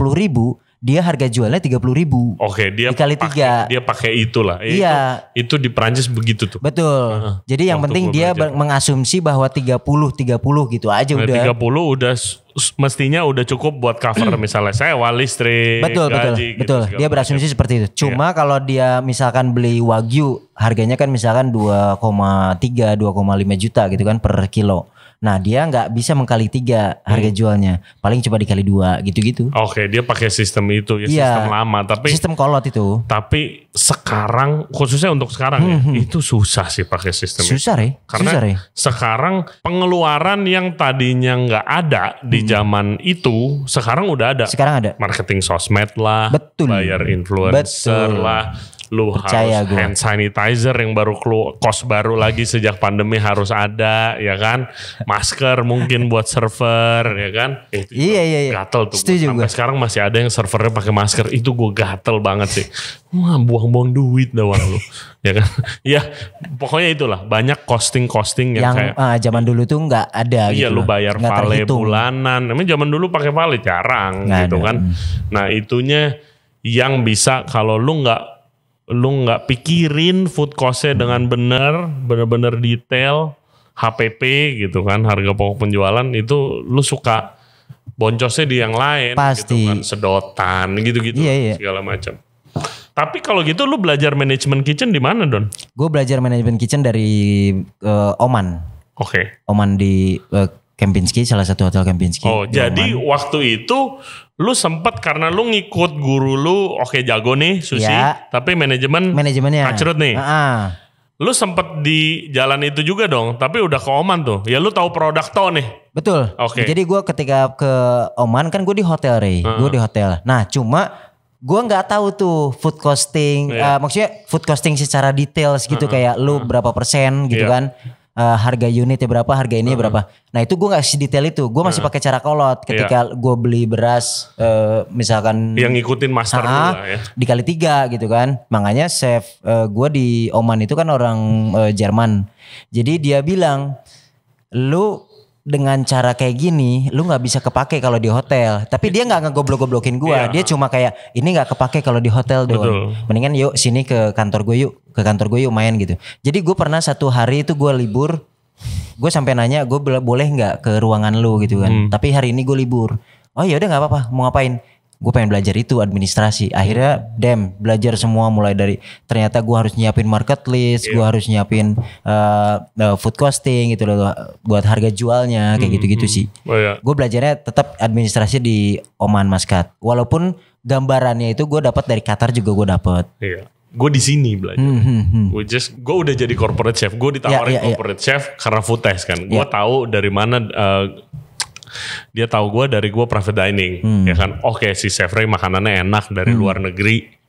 dia harga jualnya 30.000. Dia dikali 3. Dia pakai itulah. Iya. Itu di Perancis begitu tuh. Betul. Jadi yang penting dia mengasumsi bahwa 30 gitu aja udah. 30 udah mestinya udah cukup buat cover misalnya sewa listrik, gaji. Betul. Dia berasumsi seperti itu. Cuma kalau dia misalkan beli Wagyu, harganya kan misalkan 2,3, 2,5 juta gitu kan per kilo. Nah dia nggak bisa mengkali 3 harga jualnya, paling coba dikali 2 gitu-gitu. Dia pakai sistem itu ya, sistem lama, tapi sistem kolot itu. Tapi sekarang, khususnya untuk sekarang itu susah sih pakai sistem susah, itu. Karena sekarang pengeluaran yang tadinya nggak ada di zaman itu, sekarang udah ada. Sekarang ada. Marketing sosmed lah, bayar influencer lah. Lu percaya harus hand sanitizer yang baru kos baru lagi sejak pandemi harus ada, ya kan? Masker mungkin buat server, ya kan? Iya. Gatel tuh. Sampai sekarang masih ada yang servernya pakai masker. Itu gue gatel banget sih. Wah, buang-buang duit doang lu. Ya kan? Ya, pokoknya itulah, banyak costing yang kayak zaman dulu tuh nggak ada gitu. Iya, lu bayar vale bulanan. Emang zaman dulu pakai vale jarang gitu kan. Nah, itunya yang bisa kalau lu nggak pikirin food cost-nya dengan bener-bener detail, HPP gitu kan, harga pokok penjualan, itu lu suka boncosnya di yang lain. Pasti. Gitu kan, sedotan gitu-gitu segala macam. Tapi kalau gitu lu belajar manajemen kitchen di mana, Don? Gue belajar manajemen kitchen dari Oman. Oman di Kempinski, salah satu hotel Kempinski. Jadi waktu itu lu sempet karena lu ngikut guru lu, jago nih sushi, tapi manajemennya kacrut nih. Lu sempet di jalan itu juga dong, tapi udah ke Oman tuh. Ya lu tahu produk toh nih. Betul. Jadi gue ketika ke Oman kan gue di hotel, Ray. Gue di hotel. Nah cuma gue nggak tahu tuh food costing, maksudnya food costing secara detail gitu, kayak lu berapa persen gitu kan. Harga unitnya berapa, harga ini berapa. Nah itu gue gak sedetail itu. Gue masih pakai cara kolot. Ketika gue beli beras misalkan yang ngikutin master dulu lah ya, dikali 3 gitu kan. Makanya chef gue di Oman itu kan orang Jerman. Jadi dia bilang, lu dengan cara kayak gini lu gak bisa kepake kalau di hotel. Tapi dia gak ngegoblok-goblokin gue. Dia cuma kayak, ini gak kepake kalau di hotel doang. Mendingan yuk sini ke kantor gue yuk. Ke kantor gue yuk main gitu. Jadi gue pernah satu hari itu gue libur. Gue sampai nanya, gue boleh gak ke ruangan lu gitu kan. Tapi hari ini gue libur. Oh ya udah gak apa-apa, mau ngapain? Gue pengen belajar itu administrasi. Akhirnya belajar semua, mulai dari ternyata gue harus nyiapin market list, gue harus nyiapin food costing gitu loh, buat harga jualnya kayak gitu-gitu sih. Gue belajarnya tetap administrasi di Oman Muscat. Walaupun gambarannya itu gue dapat dari Qatar juga gue dapat. Gue di sini belajar. Gue udah jadi corporate chef. Gue ditawarin corporate chef karena food test kan. Gue tahu dari mana Dia tahu gue dari gue private dining, ya kan. Oke, si Chef Ray makanannya enak dari luar negeri.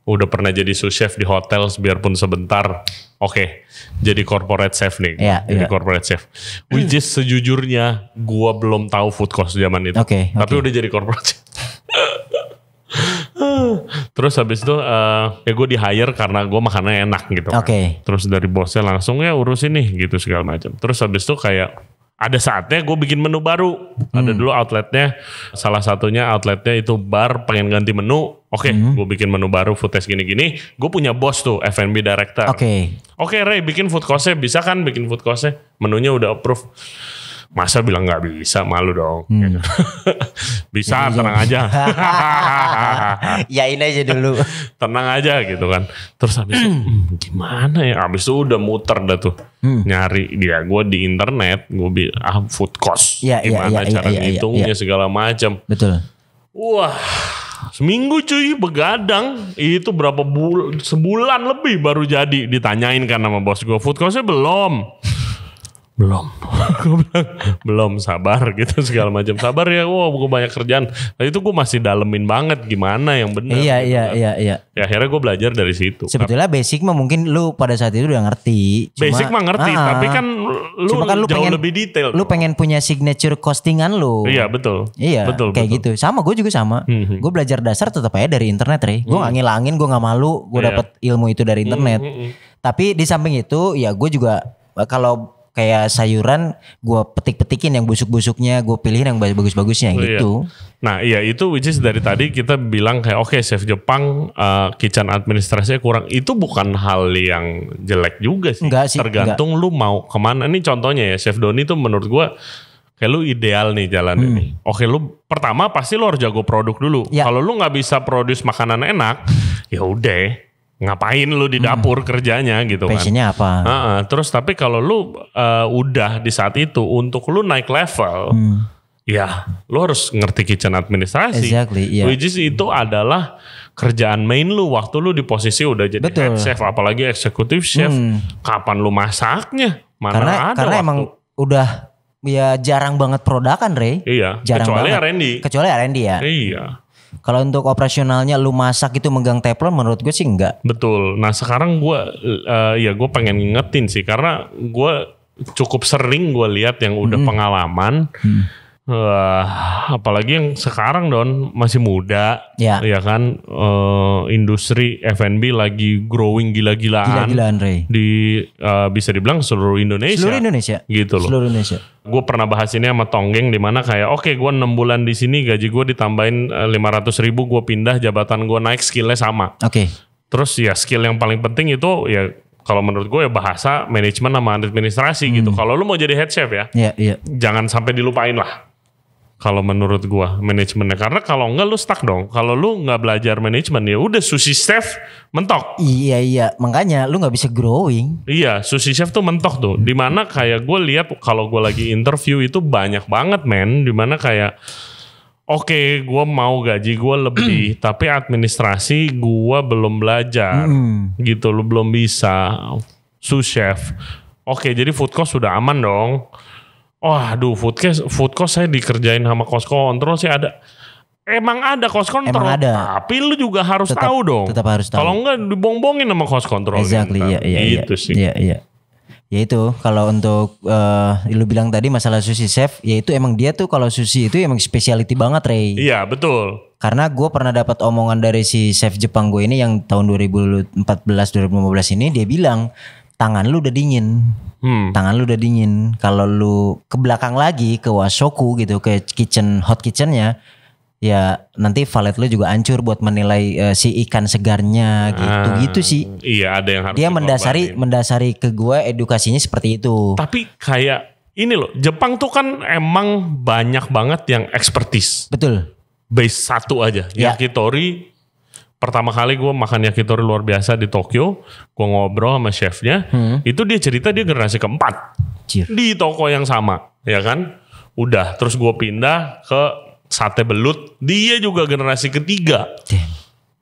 Udah pernah jadi sous chef di hotel biarpun sebentar. Oke, jadi corporate chef nih. Jadi corporate chef. Which is sejujurnya gue belum tahu food cost zaman itu. Tapi udah jadi corporate chef. Terus habis itu ya gue di hire karena gue makannya enak gitu kan. Terus dari bosnya langsung ya urusin nih gitu segala macam. Terus habis itu kayak ada saatnya gue bikin menu baru. Ada dulu outletnya, salah satunya outletnya itu bar pengen ganti menu. Gue bikin menu baru, food test gini-gini. Gue punya bos tuh, F&B director. Oke Ray, bikin food cost-nya. Bisa kan bikin food cost-nya? Menunya udah approve. Masa bilang gak bisa, malu dong. Bisa, tenang aja. Yain aja dulu. Tenang aja gitu kan. Terus habis itu gimana ya? Habis itu udah muter dah tuh. Nyari dia. Gue di internet, gue food cost. Gimana cara ngitungnya segala macam. Betul. Wah, seminggu cuy begadang. Itu berapa sebulan lebih baru jadi. Ditanyain kan sama bos gue, food costnya belum. Gue bilang belum, sabar gitu segala macam. Sabar ya, gue banyak kerjaan. Nah, itu gue masih dalemin banget gimana yang benar. Iya. Ya akhirnya gue belajar dari situ. Sebetulnya basic mah mungkin lu pada saat itu udah ngerti. Basic mah ngerti, tapi kan lu jauh pengen, lebih detail. Lu pengen punya signature costingan lu. Iya betul. Iya betul. Kayak gitu. Sama gue juga sama. Gue belajar dasar tetap aja dari internet, Ray. Gue gak ngilangin, gue gak malu. Gue dapet ilmu itu dari internet. Tapi di samping itu ya gue juga kalau kayak sayuran gue petik-petikin yang busuk-busuknya, gue pilihin yang bagus-bagusnya gitu. Nah iya itu which is dari tadi kita bilang kayak oke, chef Jepang kitchen administrasinya kurang. Itu bukan hal yang jelek juga sih. Enggak sih. Tergantung lu mau kemana. Ini contohnya ya, Chef Doni tuh menurut gue kayak lu ideal nih jalan ini. Oke, lu pertama pasti lu harus jago produk dulu. Kalau lu gak bisa produce makanan enak, ya udah. Ngapain lu di dapur kerjanya gitu kan. Passionnya apa. Terus tapi kalau lu udah di saat itu untuk lu naik level, ya lu harus ngerti kitchen administrasi. Which is itu adalah kerjaan main lu waktu lu di posisi udah jadi head chef, apalagi executive chef. Kapan lu masaknya? Mana ada karena waktu. Emang udah ya jarang banget produkan, Ray. Iya, jarang kecuali banget. R&D. Kecuali R&D ya. Iya. Kalau untuk operasionalnya lu masak itu megang teflon, menurut gue sih enggak. Betul. Nah sekarang gue gue pengen ngingetin sih, karena gue cukup sering gue lihat yang udah pengalaman. Apalagi yang sekarang Don masih muda, ya kan, industri F&B lagi growing gila-gilaan Ray. Di bisa dibilang seluruh Indonesia gitu loh. Seluruh Indonesia. Gue pernah bahas ini sama Tonggeng, di mana kayak oke, gue 6 bulan di sini gaji gue ditambahin 500.000, gue pindah, jabatan gue naik, skillnya sama. Terus ya skill yang paling penting itu ya kalau menurut gue ya bahasa, manajemen sama administrasi gitu. Kalau lu mau jadi head chef ya, jangan sampai dilupain lah. Kalau menurut gua manajemennya, karena kalau enggak lu stuck dong. Kalau lu nggak belajar manajemen ya udah sushi chef mentok. Iya makanya lu nggak bisa growing. Iya, sushi chef tuh mentok tuh. Dimana kayak gue lihat kalau gue lagi interview itu banyak banget men. Dimana kayak oke, gue mau gaji gue lebih, tapi administrasi gue belum belajar gitu. Lu belum bisa sous chef. Oke, jadi food cost sudah aman dong. Aduh, food cost saya dikerjain sama cost control sih ada. Emang ada cost control, tapi lu juga harus tahu dong. Tetap harus tahu. Kalau enggak dibong-bongin sama cost control. Gitu sih. Iya. Ya itu kalau untuk lu bilang tadi masalah sushi chef, ya itu emang dia tuh kalau sushi itu emang specialty banget, Ray. Iya, betul. Karena gue pernah dapat omongan dari si chef Jepang gue ini yang tahun 2014-2015 ini, dia bilang tangan lu udah dingin. Tangan lu udah dingin. Kalau lu ke belakang lagi ke washoku gitu, ke hot kitchennya, ya nanti valet lu juga hancur buat menilai si ikan segarnya gitu sih. Iya, ada yang harus dia mendasari ke gue edukasinya seperti itu. Tapi kayak ini loh, Jepang tuh kan emang banyak banget yang expertise. Betul. Base satu aja, yakitori. Pertama kali gue makan yakitori luar biasa di Tokyo, gue ngobrol sama chefnya, itu dia cerita dia generasi keempat di toko yang sama, ya kan? Udah, terus gue pindah ke sate belut, dia juga generasi ketiga.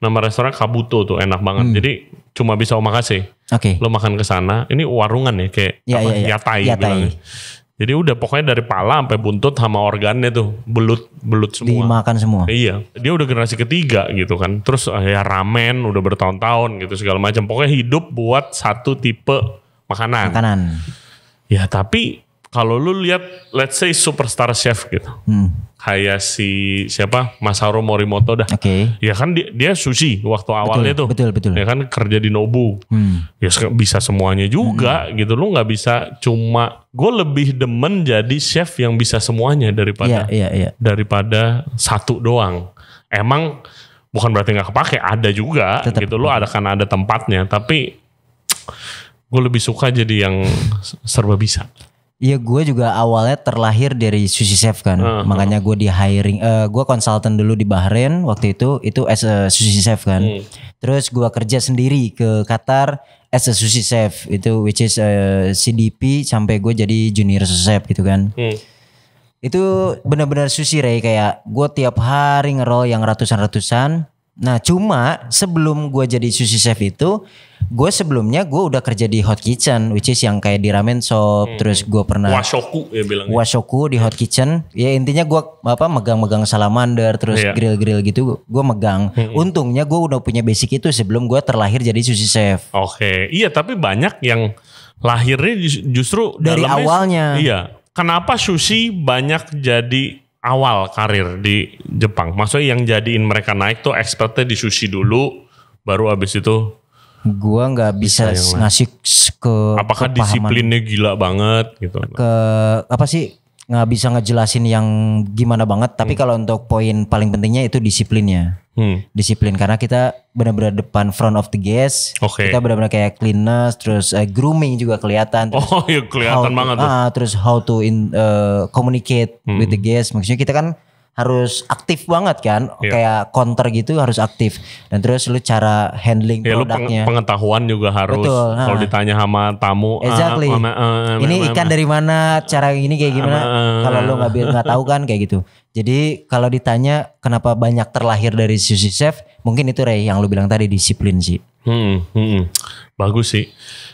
Nama restoran Kabuto tuh enak banget, jadi cuma bisa omakase. Lo makan ke sana, ini warungan ya kayak yatai bilangnya. Jadi udah pokoknya dari pala sampai buntut sama organnya tuh belut semua. Dimakan semua. Iya, dia udah generasi ketiga gitu kan. Terus ya ramen udah bertahun-tahun gitu segala macam. Pokoknya hidup buat satu tipe makanan. Ya tapi kalau lu lihat let's say superstar chef gitu. Kayak si siapa Masaru Morimoto dah. Ya kan dia sushi waktu awalnya tuh. Betul. Ya kan kerja di Nobu. Ya bisa semuanya juga gitu. Lu nggak bisa cuma. Gue lebih demen jadi chef yang bisa semuanya daripada daripada satu doang. Emang bukan berarti nggak kepake, ada juga. Tetep. Gitu. Lu kan ada tempatnya. Tapi gue lebih suka jadi yang serba bisa. Iya, gue juga awalnya terlahir dari sushi chef kan, makanya gue di hiring, gue konsultan dulu di Bahrain waktu itu as a sushi chef kan, terus gue kerja sendiri ke Qatar as a sushi chef itu which is CDP sampai gue jadi junior chef gitu kan, itu benar-benar sushi Ray, kayak gue tiap hari ngerol yang ratusan. Nah cuma sebelum gue jadi sushi chef itu, gue sebelumnya gue udah kerja di hot kitchen, which is yang kayak di ramen shop, terus gue pernah washoku ya bilangnya. Washoku di hot kitchen, ya intinya gue megang salamander, terus grill gitu, gue megang. Untungnya gue udah punya basic itu sebelum gue terlahir jadi sushi chef. Iya tapi banyak yang lahirnya justru dari awalnya. Iya, kenapa sushi banyak jadi awal karir di Jepang? Maksudnya yang jadiin mereka naik tuh expertnya di sushi dulu, baru abis itu gua nggak bisa ngasih ke apakah kepahaman, disiplinnya gila banget gitu, ke apa sih, nggak bisa ngejelasin yang gimana banget. Tapi kalau untuk poin paling pentingnya itu disiplinnya. Disiplin, karena kita benar-benar depan front of the guest. Kita benar-benar kayak cleanness, terus grooming juga kelihatan. Terus iya kelihatan banget tuh. Terus how to communicate with the guest. Maksudnya kita kan harus aktif banget kan, kayak counter gitu harus aktif. Dan terus lu cara handling produknya. Pengetahuan juga harus. Kalau ditanya sama tamu. Exactly. Ini ikan dari mana, cara ini kayak gimana. Kalau lu nggak tahu kan kayak gitu. Jadi kalau ditanya kenapa banyak terlahir dari sushi chef, mungkin itu Ray yang lu bilang tadi, disiplin sih. Bagus sih.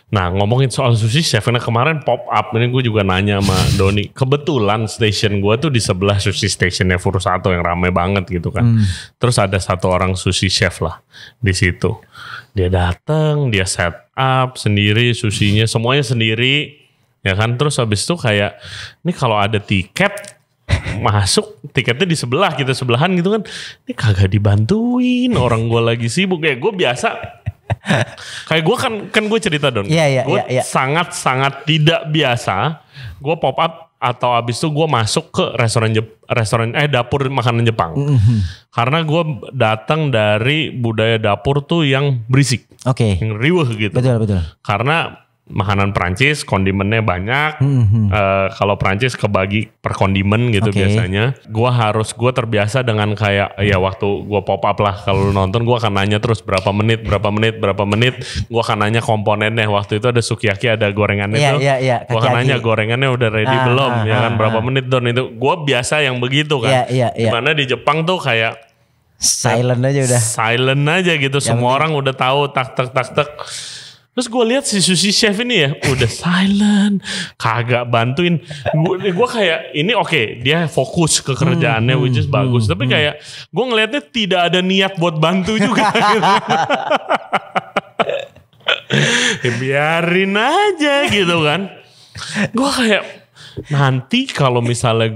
Nah ngomongin soal sushi chef, karena kemarin pop up ini gue juga nanya sama Doni. Kebetulan station gue tuh di sebelah sushi stationnya Furusato yang rame banget gitu kan. Terus ada satu orang sushi chef lah di situ. Dia datang, dia set up sendiri sushinya, semuanya sendiri, ya kan. Terus habis itu kayak, ini kalau ada tiket masuk, tiketnya di sebelah, kita sebelahan gitu kan, ini kagak dibantuin, orang gue lagi sibuk. Kayak gue biasa kayak gue kan gue cerita Don, gue sangat tidak biasa gue pop up atau abis itu gue masuk ke restoran dapur makanan Jepang. Karena gue datang dari budaya dapur tuh yang berisik, yang riuh gitu. Betul. Karena makanan Prancis kondimennya banyak. Kalau Prancis kebagi per kondimen gitu biasanya. Gue terbiasa dengan kayak ya waktu gue pop up lah, kalau nonton gue akan nanya terus berapa menit. Gue akan nanya komponennya. Waktu itu ada sukiyaki, ada gorengannya tuh. Gue akan nanya gorengannya udah ready belum, ya kan berapa menit Don itu. Gue biasa yang begitu kan. Dimana di Jepang tuh kayak silent aja gitu. Semua orang udah tahu tak. Terus gue lihat si sushi chef ini ya udah silent, kagak bantuin. Gue kayak ini dia fokus ke kerjaannya, which is bagus. Tapi kayak gue ngelihatnya tidak ada niat buat bantu juga. Biarin aja gitu kan. Gue kayak nanti kalau misalnya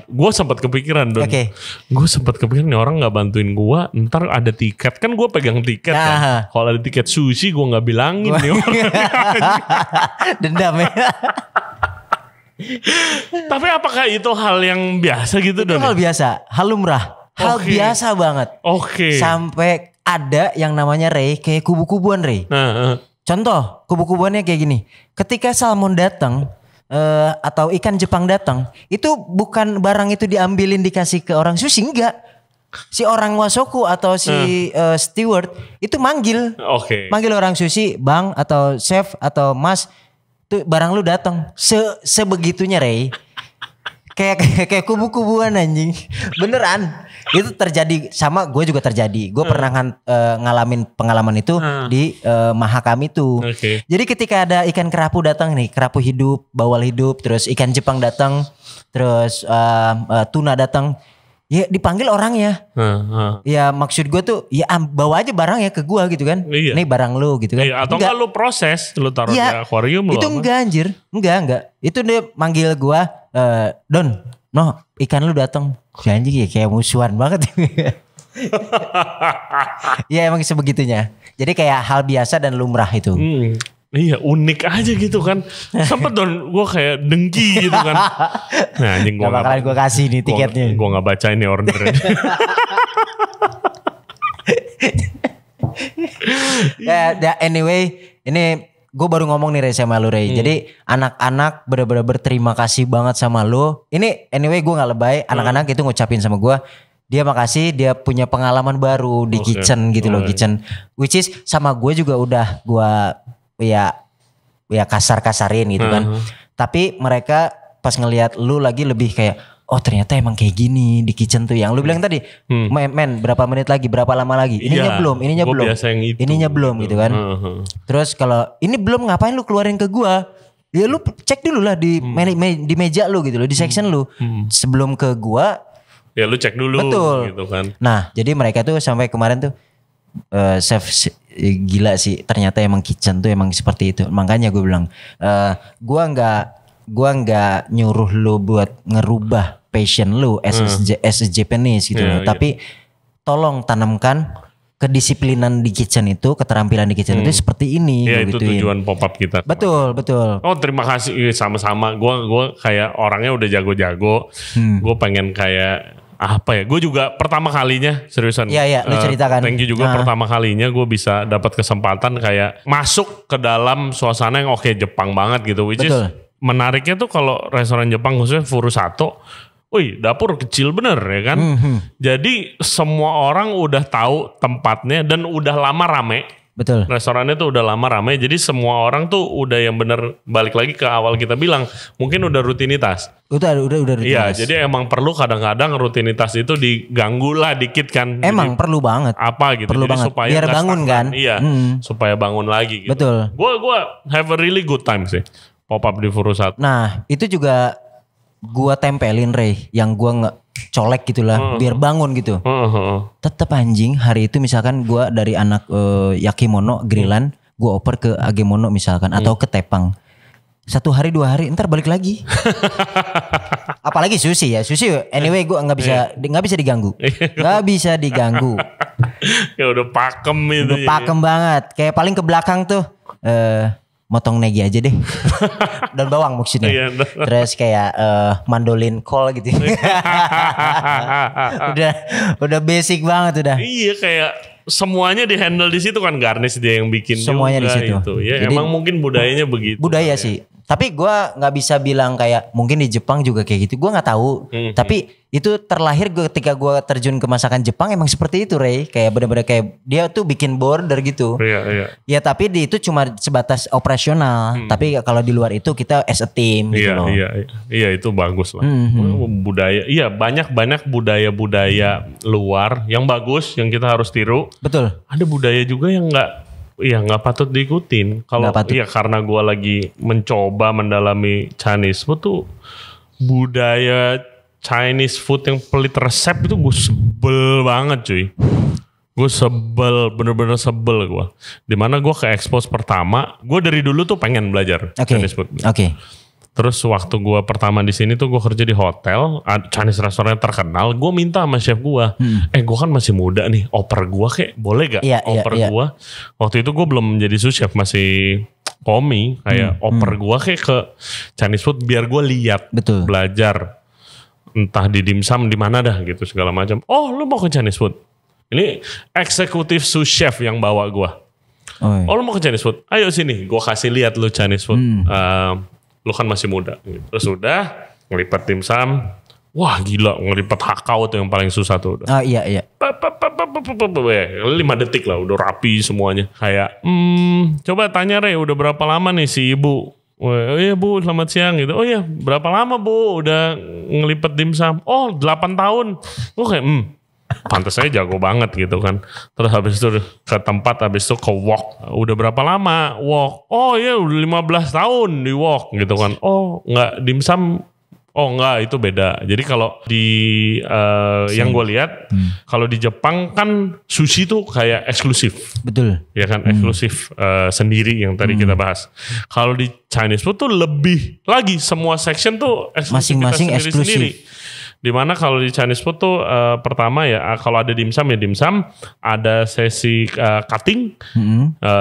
gue sempat kepikiran Don, gue sempat kepikiran nih orang nggak bantuin gue, ntar ada tiket kan, gue pegang tiket kan, kalau ada tiket sushi gue nggak bilangin nih orang. Dendam ya. Tapi apakah itu hal yang biasa gitu Don? Itu hal biasa, hal lumrah, hal biasa banget. Sampai ada yang namanya Ray, kayak kubu-kubuan Ray. Contoh kubu-kubuannya kayak gini, ketika salmon datang, atau ikan Jepang datang, itu bukan barang itu diambilin dikasih ke orang sushi, enggak. Si orang wasoku atau si steward itu manggil orang sushi, bang atau chef atau mas, tuh barang lu datang. Sebegitunya Ray. Kayak kubu-kubuan anjing. Beneran. Itu terjadi sama gue juga terjadi. Gue pernah ngalamin pengalaman itu di Mahakam itu. Okay. Jadi ketika ada ikan kerapu datang nih, kerapu hidup, bawal hidup, terus ikan Jepang datang, terus tuna datang, ya dipanggil orangnya. Ya maksud gue tuh ya bawa aja barang ya ke gue gitu kan. Iya. Ini barang lu gitu kan. Iya, atau enggak lu proses, lu taruh di akuarium lu. Itu enggak anjir. Enggak. Itu dia manggil gue, Don, ikan lu datang. Anjing ya kayak musuhan banget. Ya emang sebegitunya. Jadi kayak hal biasa dan lumrah itu. Iya unik aja gitu kan. Sempet Don gue kayak dengki gitu kan. Nah anjing gue gak bakalan gue kasih nih tiketnya. Gue gak baca ini ordernya. Anyway ini gue baru ngomong nih Ray sama lu Ray. Jadi anak-anak bener-bener berterima kasih banget sama lu. Ini anyway gue gak lebay. Anak-anak itu ngucapin sama gue. Dia makasih dia punya pengalaman baru di kitchen gitu loh. Kitchen. Which is sama gue juga udah gue ya kasar-kasarin gitu kan. Tapi mereka pas ngelihat lu lagi lebih kayak oh ternyata emang kayak gini di kitchen tuh yang lu bilang tadi. Men berapa menit lagi, berapa lama lagi? Ininya belum. Ininya belum gitu kan. Terus kalau ini belum ngapain lu keluarin ke gua? Ya lu cek dulu lah di meja lu gitu loh, di section lu. Sebelum ke gua ya lu cek dulu. Betul. Gitu kan. Nah, jadi mereka tuh sampai kemarin tuh chef gila sih, ternyata emang kitchen tuh emang seperti itu. Makanya gue bilang gua nggak nyuruh lu buat ngerubah passion lu as a Japanese gitu loh. Tapi tolong tanamkan kedisiplinan di kitchen itu, keterampilan di kitchen itu seperti ini. Ya itu tujuan pop-up kita. Betul. Oh terima kasih sama-sama. Gue kayak orangnya udah jago-jago. Gue pengen kayak apa ya? Gue juga pertama kalinya seriusan. Iya, lu ceritakan. Thank you juga pertama kalinya gue bisa dapat kesempatan kayak masuk ke dalam suasana yang Jepang banget gitu. Which betul. Is menariknya tuh kalau restoran Jepang khususnya Furusato, dapur kecil bener ya kan. Jadi semua orang udah tahu tempatnya dan udah lama rame. Betul. Restorannya tuh udah lama rame. Jadi semua orang tuh udah yang bener balik lagi ke awal kita bilang mungkin udah rutinitas. Udah rutinitas. Iya, jadi emang perlu kadang-kadang rutinitas itu diganggu lah dikit kan. Emang jadi, perlu banget. Apa gitu. Perlu jadi banget. supaya biar bangun kan. Iya, supaya bangun lagi gitu. Betul. Gue have a really good time sih. Pop-up di Furusato. Nah itu juga gua tempelin Ray, yang gua nggak colek gitulah, biar bangun gitu. Tetap anjing hari itu misalkan gua dari anak Yakimono grillan, gua oper ke Agemono misalkan atau ke Tepang. 1 hari 2 hari, ntar balik lagi. Apalagi sushi ya, sushi. Anyway gua nggak bisa diganggu, nggak bisa diganggu. Ya udah pakem itu. Udah pakem banget, kayak paling ke belakang tuh. Motong negi aja deh. Daun bawang maksudnya. Terus kayak mandolin kol gitu. udah basic banget udah. Iya kayak semuanya di handle di situ kan, garnish dia yang bikin semuanya juga di situ. Itu. Ya jadi, emang mungkin budayanya begitu. Budaya sih. Tapi gue nggak bisa bilang kayak mungkin di Jepang juga kayak gitu. Gue nggak tahu. Tapi itu terlahir ketika gue terjun ke masakan Jepang emang seperti itu Ray. Kayak bener-bener kayak dia tuh bikin border gitu. Iya. Ya tapi itu cuma sebatas operasional. Tapi kalau di luar itu kita as a team gitu loh. Iya itu bagus lah. Budaya. Iya banyak budaya-budaya luar yang bagus yang kita harus tiru. Betul. Ada budaya juga yang nggak patut diikutin. Kalau karena gue lagi mencoba mendalami Chinese food tuh, budaya Chinese food yang pelit resep itu gue sebel banget cuy. Gue sebel, bener-bener sebel gue. Dimana gue ke expose pertama, gue dari dulu tuh pengen belajar Chinese food. Oke. Terus waktu gue pertama di sini tuh gue kerja di hotel, Chinese restoran terkenal. Gue minta sama chef gue, gue kan masih muda nih, oper gue kayak boleh gak oper gue? Waktu itu gue belum menjadi sous chef, masih komi, kayak oper gue kayak ke Chinese food biar gue lihat, belajar, entah di dimsum di mana dah gitu segala macam. Oh lu mau ke Chinese food? Ini eksekutif sous chef yang bawa gue. Oh lu mau ke Chinese food? Ayo sini, gue kasih lihat lu Chinese food. Lu kan masih muda gitu. Terus udah ngelipet dimsum. Wah gila, ngelipet hakau tuh yang paling susah tuh. Iya. 5 detik lah udah rapi semuanya. Kayak coba tanya Ray, udah berapa lama nih si ibu? Oh iya bu, selamat siang gitu. Oh iya, berapa lama bu udah ngelipet dimsum? Oh 8 tahun. Oh kayak pantas saya jago banget gitu kan. Terus habis itu ke tempat, habis itu ke wok. Udah berapa lama wok? Oh ya udah 15 tahun di wok gitu kan. Oh nggak dimsum. Oh enggak, itu beda. Jadi kalau di yang gue lihat, kalau di Jepang kan sushi tuh kayak eksklusif. Betul. Ya kan, eksklusif sendiri yang tadi kita bahas. Kalau di Chinese food tuh lebih lagi, semua section tuh masing-masing eksklusif. Dimana kalau di Chinese food tuh pertama ya, kalau ada dimsum ya dimsum, ada sesi cutting,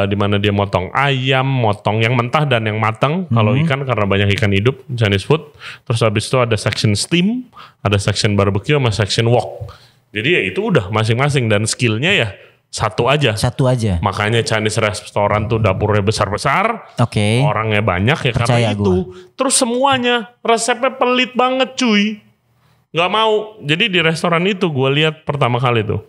dimana dia motong ayam, motong yang mentah dan yang matang. Kalau ikan karena banyak ikan hidup Chinese food. Terus habis itu ada section steam, ada section barbecue sama section wok. Jadi ya itu udah masing-masing dan skillnya ya satu aja. Makanya Chinese restoran tuh dapurnya besar-besar, orangnya banyak ya. Percaya karena itu. Terus semuanya resepnya pelit banget cuy. Gak mau. Jadi di restoran itu gue lihat pertama kali tuh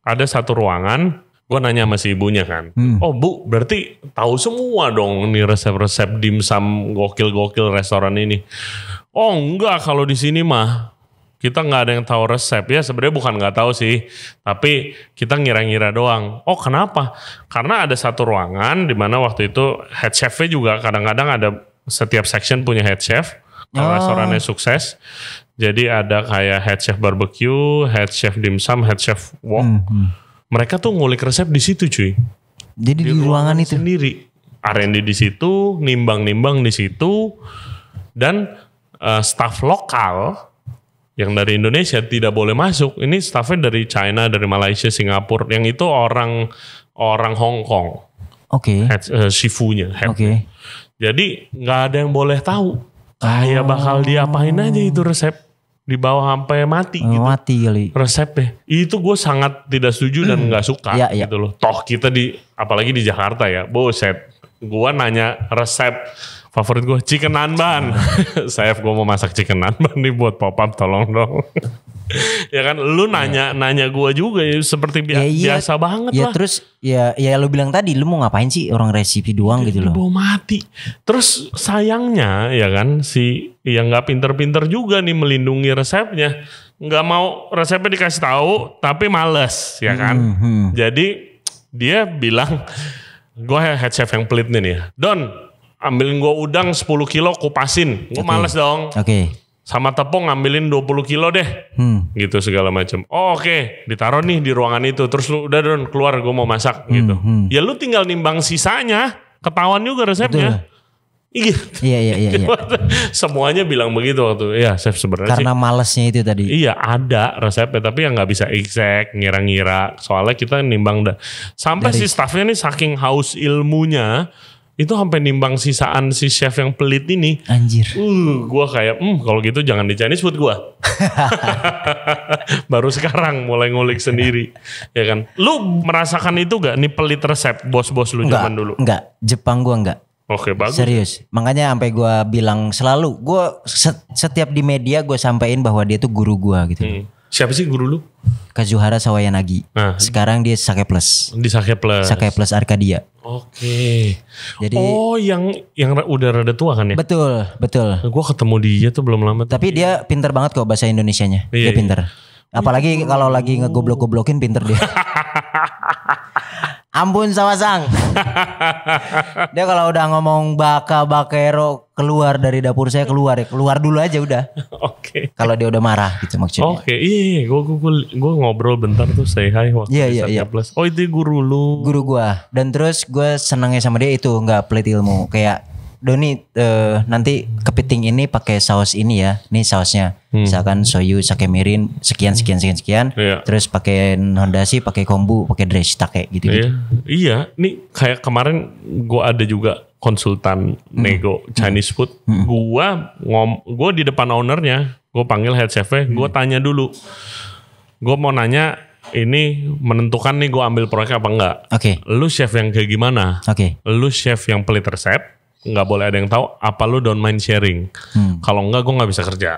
ada satu ruangan. Gue nanya sama si ibunya kan. Oh bu, berarti tahu semua dong nih resep-resep dimsum gokil-gokil restoran ini. Oh enggak, kalau di sini mah kita nggak ada yang tahu resep ya. Sebenarnya bukan nggak tahu sih, tapi kita ngira-ngira doang. Oh kenapa? Karena ada satu ruangan di mana waktu itu head chefnya juga kadang-kadang ada, setiap section punya head chef. Kalau restorannya sukses. Jadi ada kayak head chef barbecue, head chef dimsum, head chef wok. Mereka tuh ngulik resep di situ cuy. Jadi di ruangan itu sendiri. R&D di situ, nimbang-nimbang di situ, dan staff lokal yang dari Indonesia tidak boleh masuk. Ini staffnya dari China, dari Malaysia, Singapura. Yang itu orang Hong Kong. Shifunya. Jadi nggak ada yang boleh tahu. Kayak bakal diapain aja itu resep. Dibawa sampai mati gitu. Mati kali. Resepnya. Itu gue sangat tidak setuju dan gak suka gitu loh. Toh kita apalagi di Jakarta ya. Buset. Gue nanya resep favorit gue chicken nanban. Chef gue mau masak chicken nanban nih buat pop up, tolong dong. Ya kan lu nanya gue juga ya, seperti biasa banget lah. Terus ya lu bilang tadi lu mau ngapain sih, orang resipi doang gitu loh. Dibawa mati. Terus sayangnya ya kan si yang nggak pinter-pinter juga nih melindungi resepnya, nggak mau resepnya dikasih tahu tapi males ya kan. Jadi dia bilang, gue head chef yang pelit nih ya, Don ambilin gue udang 10 kilo kupasin, gue males dong. Sama tepung ngambilin 20 kilo deh. Gitu segala macam. Oh oke. Ditaruh nih di ruangan itu. Terus lu udah Don keluar, gue mau masak gitu. Ya lu tinggal nimbang sisanya. Ketahuan juga resepnya. Iya. Semuanya bilang begitu waktu. Iya chef sebenarnya karena malesnya itu tadi. Iya ada resepnya. Tapi yang gak bisa exact. Ngira-ngira. Soalnya kita nimbang. Sampai si staffnya nih saking haus ilmunya. Itu sampai nimbang sisaan si chef yang pelit ini. Anjir. Gue kayak, kalau gitu jangan di Chinese food gue. Baru sekarang mulai ngulik sendiri. Ya kan. Lu merasakan itu gak? Nih pelit resep bos-bos lu zaman dulu? Enggak. Jepang gue enggak. Oke bagus. Serius. Makanya sampai gue bilang selalu. Gue setiap di media gue sampein bahwa dia tuh guru gue gitu. Siapa sih guru lu? Kazuhara Sawayanagi. Sekarang dia Sake Plus. Di Sake Plus. Sake Plus Arcadia. Oke. Jadi yang udah rada tua kan ya? Betul. Gue ketemu dia tuh belum lama. Tapi dia pinter banget kok bahasa Indonesianya. Dia pinter. Apalagi kalau lagi ngegoblok-goblokin pinter dia. Ampun Sawasang. Dia kalau udah ngomong bakero keluar dari dapur saya, keluar dulu aja udah. Oke. Kalau dia udah marah gitu maksudnya. Oke. Iya. Gue ngobrol bentar tuh say hi waktu di Sake Plus. Oh itu guru lu. Guru gue. Dan terus gue senangnya sama dia itu nggak pelit ilmu. Kayak Doni nanti kepiting ini pakai saus ini ya. Nih sausnya. Misalkan soyu, sake mirin, sekian. Terus pakai nondasi, pakai kombu, pakai dress take gitu. Iya. Nih kayak kemarin gue ada juga konsultan nego Chinese food. Gue di depan ownernya. Gue panggil head chefnya. Gue tanya dulu. Gue mau nanya. Ini menentukan nih gue ambil proyek apa enggak. Lu chef yang kayak gimana? Lu chef yang pelit resep. Nggak boleh ada yang tahu, apa lu don't mind sharing. Kalau enggak gue nggak bisa kerja.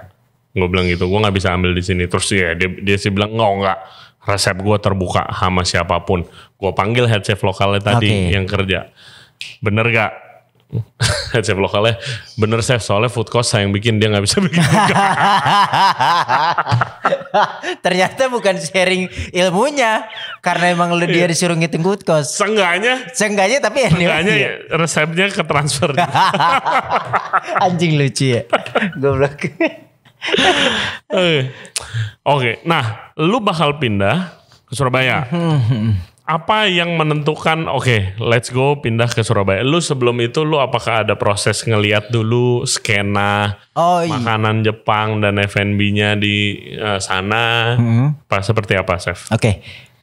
Gue bilang gitu, gue nggak bisa ambil di sini. Terus ya dia sih bilang enggak, resep gue terbuka sama siapapun. Gue panggil head chef lokalnya tadi yang kerja. Bener gak? Chef lokalnya bener chef, soalnya food cost saya yang bikin, dia gak bisa bikin. Ternyata bukan sharing ilmunya, karena emang dia disuruh ngitung food cost. Seenggaknya tapi anyway, resepnya ke transfer. Anjing lucu ya. Goblok. Oke, nah lu bakal pindah ke Surabaya. Apa yang menentukan let's go pindah ke Surabaya? Lu sebelum itu lu apakah ada proses ngeliat dulu skena makanan Jepang dan F&B-nya di sana? Seperti apa, Chef?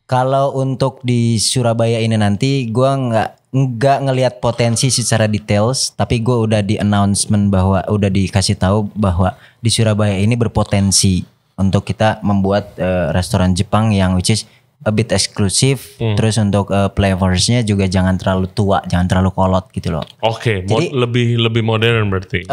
Kalau untuk di Surabaya ini nanti gue nggak ngelihat potensi secara details, tapi gue udah di announcement bahwa udah dikasih tahu bahwa di Surabaya ini berpotensi untuk kita membuat restoran Jepang yang which is a bit eksklusif, terus untuk flavorsnya juga jangan terlalu tua, jangan terlalu kolot gitu loh. Jadi lebih modern berarti.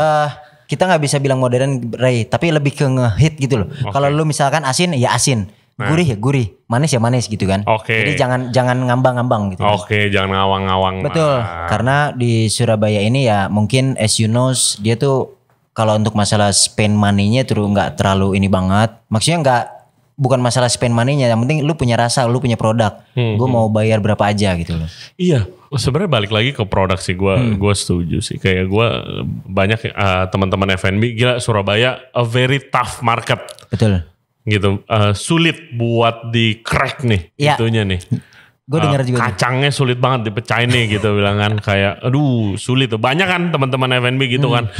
Kita nggak bisa bilang modern, Ray, tapi lebih ke ngehit gitu loh. Kalau lu misalkan asin ya asin, gurih ya gurih, manis ya manis gitu kan. Jadi jangan ngambang-ngambang gitu. Jangan ngawang-ngawang. Betul, karena di Surabaya ini ya mungkin as you know dia tuh kalau untuk masalah spend money-nya tuh nggak terlalu ini banget. Maksudnya bukan masalah spend money-nya, yang penting lu punya rasa, lu punya produk. Gue mau bayar berapa aja gitu loh. Iya, sebenarnya balik lagi ke produk sih, gue setuju sih. Kayak gue banyak teman-teman F&B, gila Surabaya a very tough market. Betul. Gitu, sulit buat di crack nih, itunya nih. Gue dengar juga kacangnya sulit banget dipecahin nih gitu bilang kan, kayak aduh sulit tuh. Banyak kan teman-teman F&B gitu kan.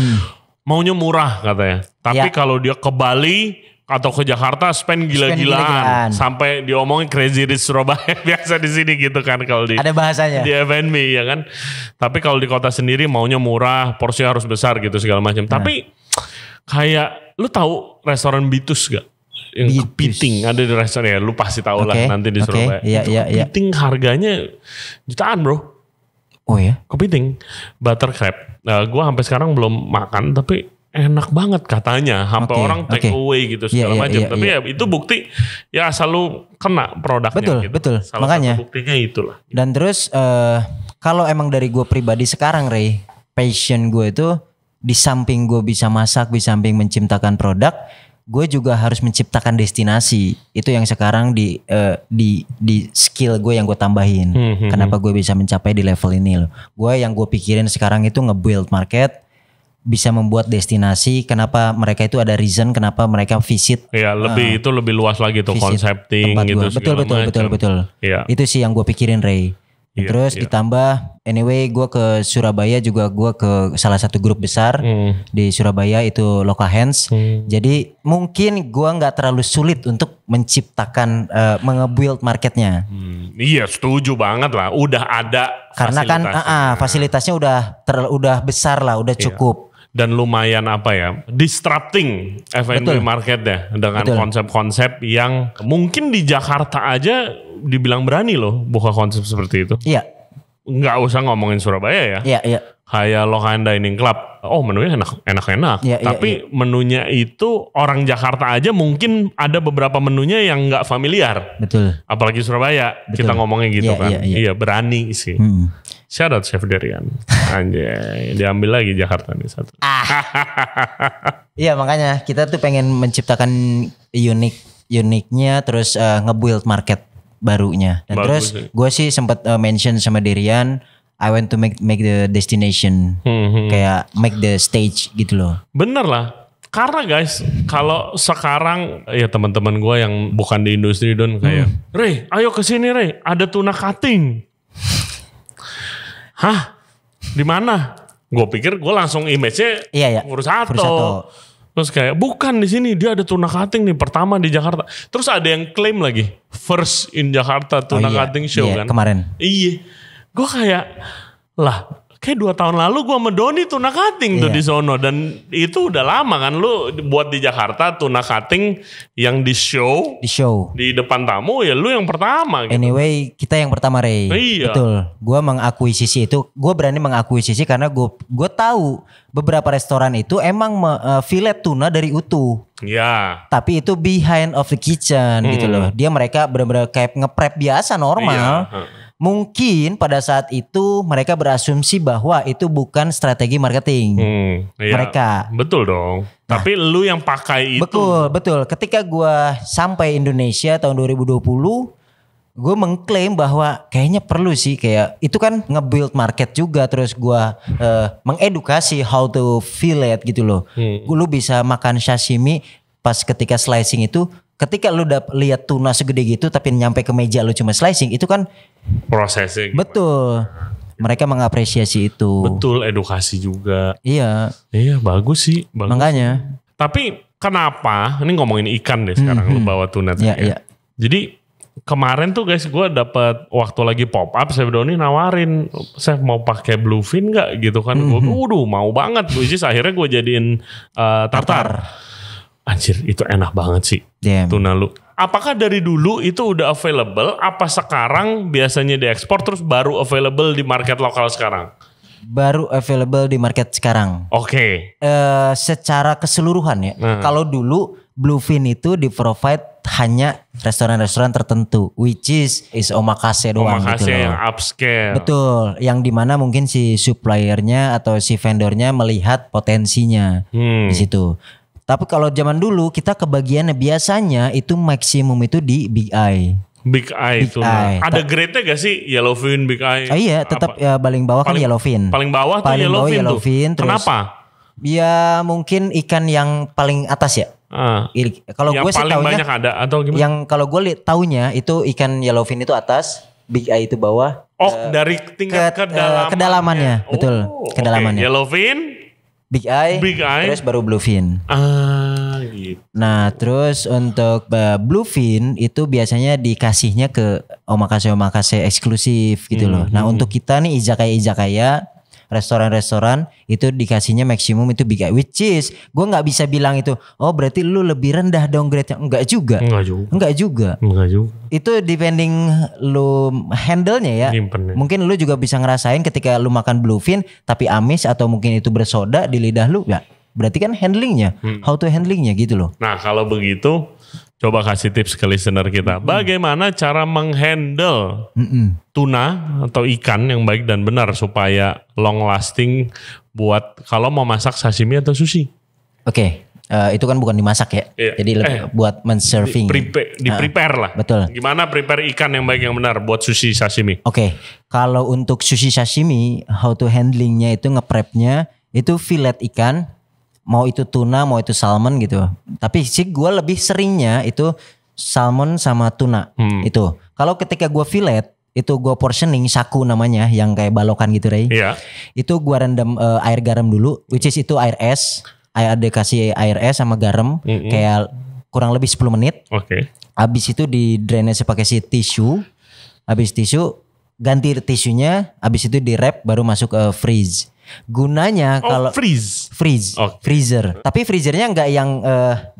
Maunya murah katanya. Tapi kalau dia ke Bali atau ke Jakarta spend gila-gilaan sampai diomongin crazy rich Surabaya biasa di sini gitu kan kalau di ada bahasanya di F&B ya kan. Tapi kalau di kota sendiri maunya murah, porsinya harus besar gitu segala macam. Tapi kayak lu tahu restoran Bitus gak? Yang kepiting ada di restoran ya, lu pasti tahu lah nanti di Surabaya. Kepiting harganya jutaan bro. Oh ya? Kepiting butter crab. Gue sampai sekarang belum makan tapi enak banget katanya, sampai orang take away gitu segala macam. Tapi ya itu bukti ya asal lu kena produknya. Betul. Salah makanya satu buktinya itulah. Dan terus kalau emang dari gue pribadi sekarang, Ray, passion gue itu di samping gue bisa masak, di samping menciptakan produk, gue juga harus menciptakan destinasi. Itu yang sekarang di skill gue yang gue tambahin. Kenapa gue bisa mencapai di level ini loh. Gue yang gue pikirin sekarang itu nge-build market, bisa membuat destinasi. Kenapa mereka itu ada reason kenapa mereka visit. Ya itu lebih luas lagi tuh konsepting gitu. Betul. Ya. Itu sih yang gue pikirin, Ray. Terus ditambah anyway gue ke Surabaya juga, gue ke salah satu grup besar di Surabaya itu Local Hands. Jadi mungkin gue gak terlalu sulit untuk menciptakan nge-build marketnya. Iya setuju banget lah, udah ada karena kan fasilitasnya udah besar lah, udah cukup. Dan lumayan disrupting F&B marketnya dengan konsep-konsep yang mungkin di Jakarta aja dibilang berani loh buka konsep seperti itu. Iya. Nggak usah ngomongin Surabaya ya. Iya. Kayak Local Dining Club, menunya enak-enak. Tapi menunya itu orang Jakarta aja mungkin ada beberapa menunya yang nggak familiar. Betul. Apalagi Surabaya, kita ngomongnya gitu kan. Iya, berani sih. Shout out Chef Derian. Anjay, diambil lagi Jakarta nih satu. Iya makanya kita tuh pengen menciptakan uniknya, terus nge-build market barunya. Dan terus gue sih sempat mention sama Derian, I want to make the destination, kayak make the stage gitu loh. Bener lah. Karena guys, kalau sekarang ya teman-teman gue yang bukan di industri don kayak, Ray, ayo kesini Ray, ada tuna cutting. Hah? Di mana? Gue pikir gue langsung image-nya Furusato. Terus kayak bukan di sini, dia ada tuna cutting nih pertama di Jakarta. Terus ada yang klaim lagi first in Jakarta tuna cutting show kan? Kemarin. Iya. Gue kayak kayak 2 tahun lalu gue sama Doni tuna cutting tuh di sono, dan itu udah lama kan lu buat di Jakarta tuna cutting yang di show di depan tamu ya lu yang pertama gitu. Anyway kita yang pertama Ray. Betul. Gue mengakuisisi itu, gue berani mengakuisisi karena gue tahu beberapa restoran itu emang fillet tuna dari utuh. Ya. Tapi itu behind of the kitchen gitu loh. Mereka benar-benar kayak nge-prep biasa normal. Mungkin pada saat itu mereka berasumsi bahwa itu bukan strategi marketing mereka. Betul dong. Tapi lu yang pakai itu. Betul. Ketika gua sampai Indonesia tahun 2020, gue mengklaim bahwa kayaknya perlu sih, kayak itu kan nge-build market juga, terus gua mengedukasi how to fillet gitu loh. Lu bisa makan sashimi pas ketika slicing itu. Ketika lu lihat tuna segede gitu tapi nyampe ke meja lu cuma slicing, itu kan prosesnya. Betul. Mereka mengapresiasi itu. Betul, edukasi juga. Iya. Iya, bagus sih. Bagus. Makanya. Tapi kenapa, ini ngomongin ikan deh sekarang, lu bawa tuna. Iya. Jadi kemarin tuh guys, gue dapat waktu lagi pop up, Chef Doni nawarin, Chef mau pakai bluefin nggak gitu kan? Gue mau banget. Which is akhirnya gue jadiin tartar. Anjir, itu enak banget sih. Damn. Tuna lu. Apakah dari dulu itu udah available? Apa sekarang biasanya diekspor terus baru available di market lokal sekarang? Baru available di market sekarang. Oke. Secara keseluruhan ya. Kalau dulu bluefin itu di-provide hanya restoran-restoran tertentu, which is omakase doang Omakase gitu loh. yang upscale. Betul, yang dimana mungkin si suppliernya atau si vendornya melihat potensinya di situ. Tapi kalau zaman dulu kita kebagiannya biasanya itu maksimum itu di Big Eye. Big Eye itu. Ada grade-nya gak sih Yellowfin, Big Eye? Iya, tetap ya paling bawah kan Yellowfin. Paling bawah tuh Yellowfin tuh. Kenapa? Ya mungkin ikan yang paling atas ya. Kalau gue sih taunya banyak ada atau gimana? Yang kalau gue taunya itu ikan Yellowfin itu atas, Big Eye itu bawah. Dari tingkat kedalamannya. Betul, kedalamannya. Yellowfin, Big Eye, terus baru bluefin. Gitu. Nah, terus untuk bluefin itu biasanya dikasihnya ke omakase eksklusif gitu loh. Nah, untuk kita nih izakaya, restoran-restoran itu dikasihnya maksimum itu Big Eye, which is gue nggak bisa bilang itu berarti lu lebih rendah dong grade-nya. Enggak juga. Itu depending lu handle-nya ya. Mungkin lu juga bisa ngerasain ketika lu makan bluefin tapi amis atau mungkin itu bersoda di lidah lu, ya berarti kan handlingnya, how to handlingnya gitu loh. Nah, kalau begitu coba kasih tips ke listener kita. Bagaimana cara menghandle tuna atau ikan yang baik dan benar supaya long lasting buat kalau mau masak sashimi atau sushi. Oke. Itu kan bukan dimasak ya. Jadi lebih buat men-serving. Prepare lah. Betul. Gimana prepare ikan yang baik yang benar buat sushi sashimi? Oke. Kalau untuk sushi sashimi, how to handlingnya itu nge-prepnya itu fillet ikan. Mau itu tuna, mau itu salmon gitu. Tapi sih gue lebih seringnya itu salmon sama tuna. Itu. Kalau ketika gue fillet, itu gue portioning, saku namanya, yang kayak balokan gitu, Ray. Iya. Itu gue rendam air garam dulu, which is itu air es. Ada kasih air es sama garam, kayak kurang lebih 10 menit. Oke. Habis itu di drainase pakai si tisu. Habis tisu, ganti tisunya. Habis itu di wrap, baru masuk ke freeze. Gunanya kalau freeze, freezer. Tapi freezernya nggak yang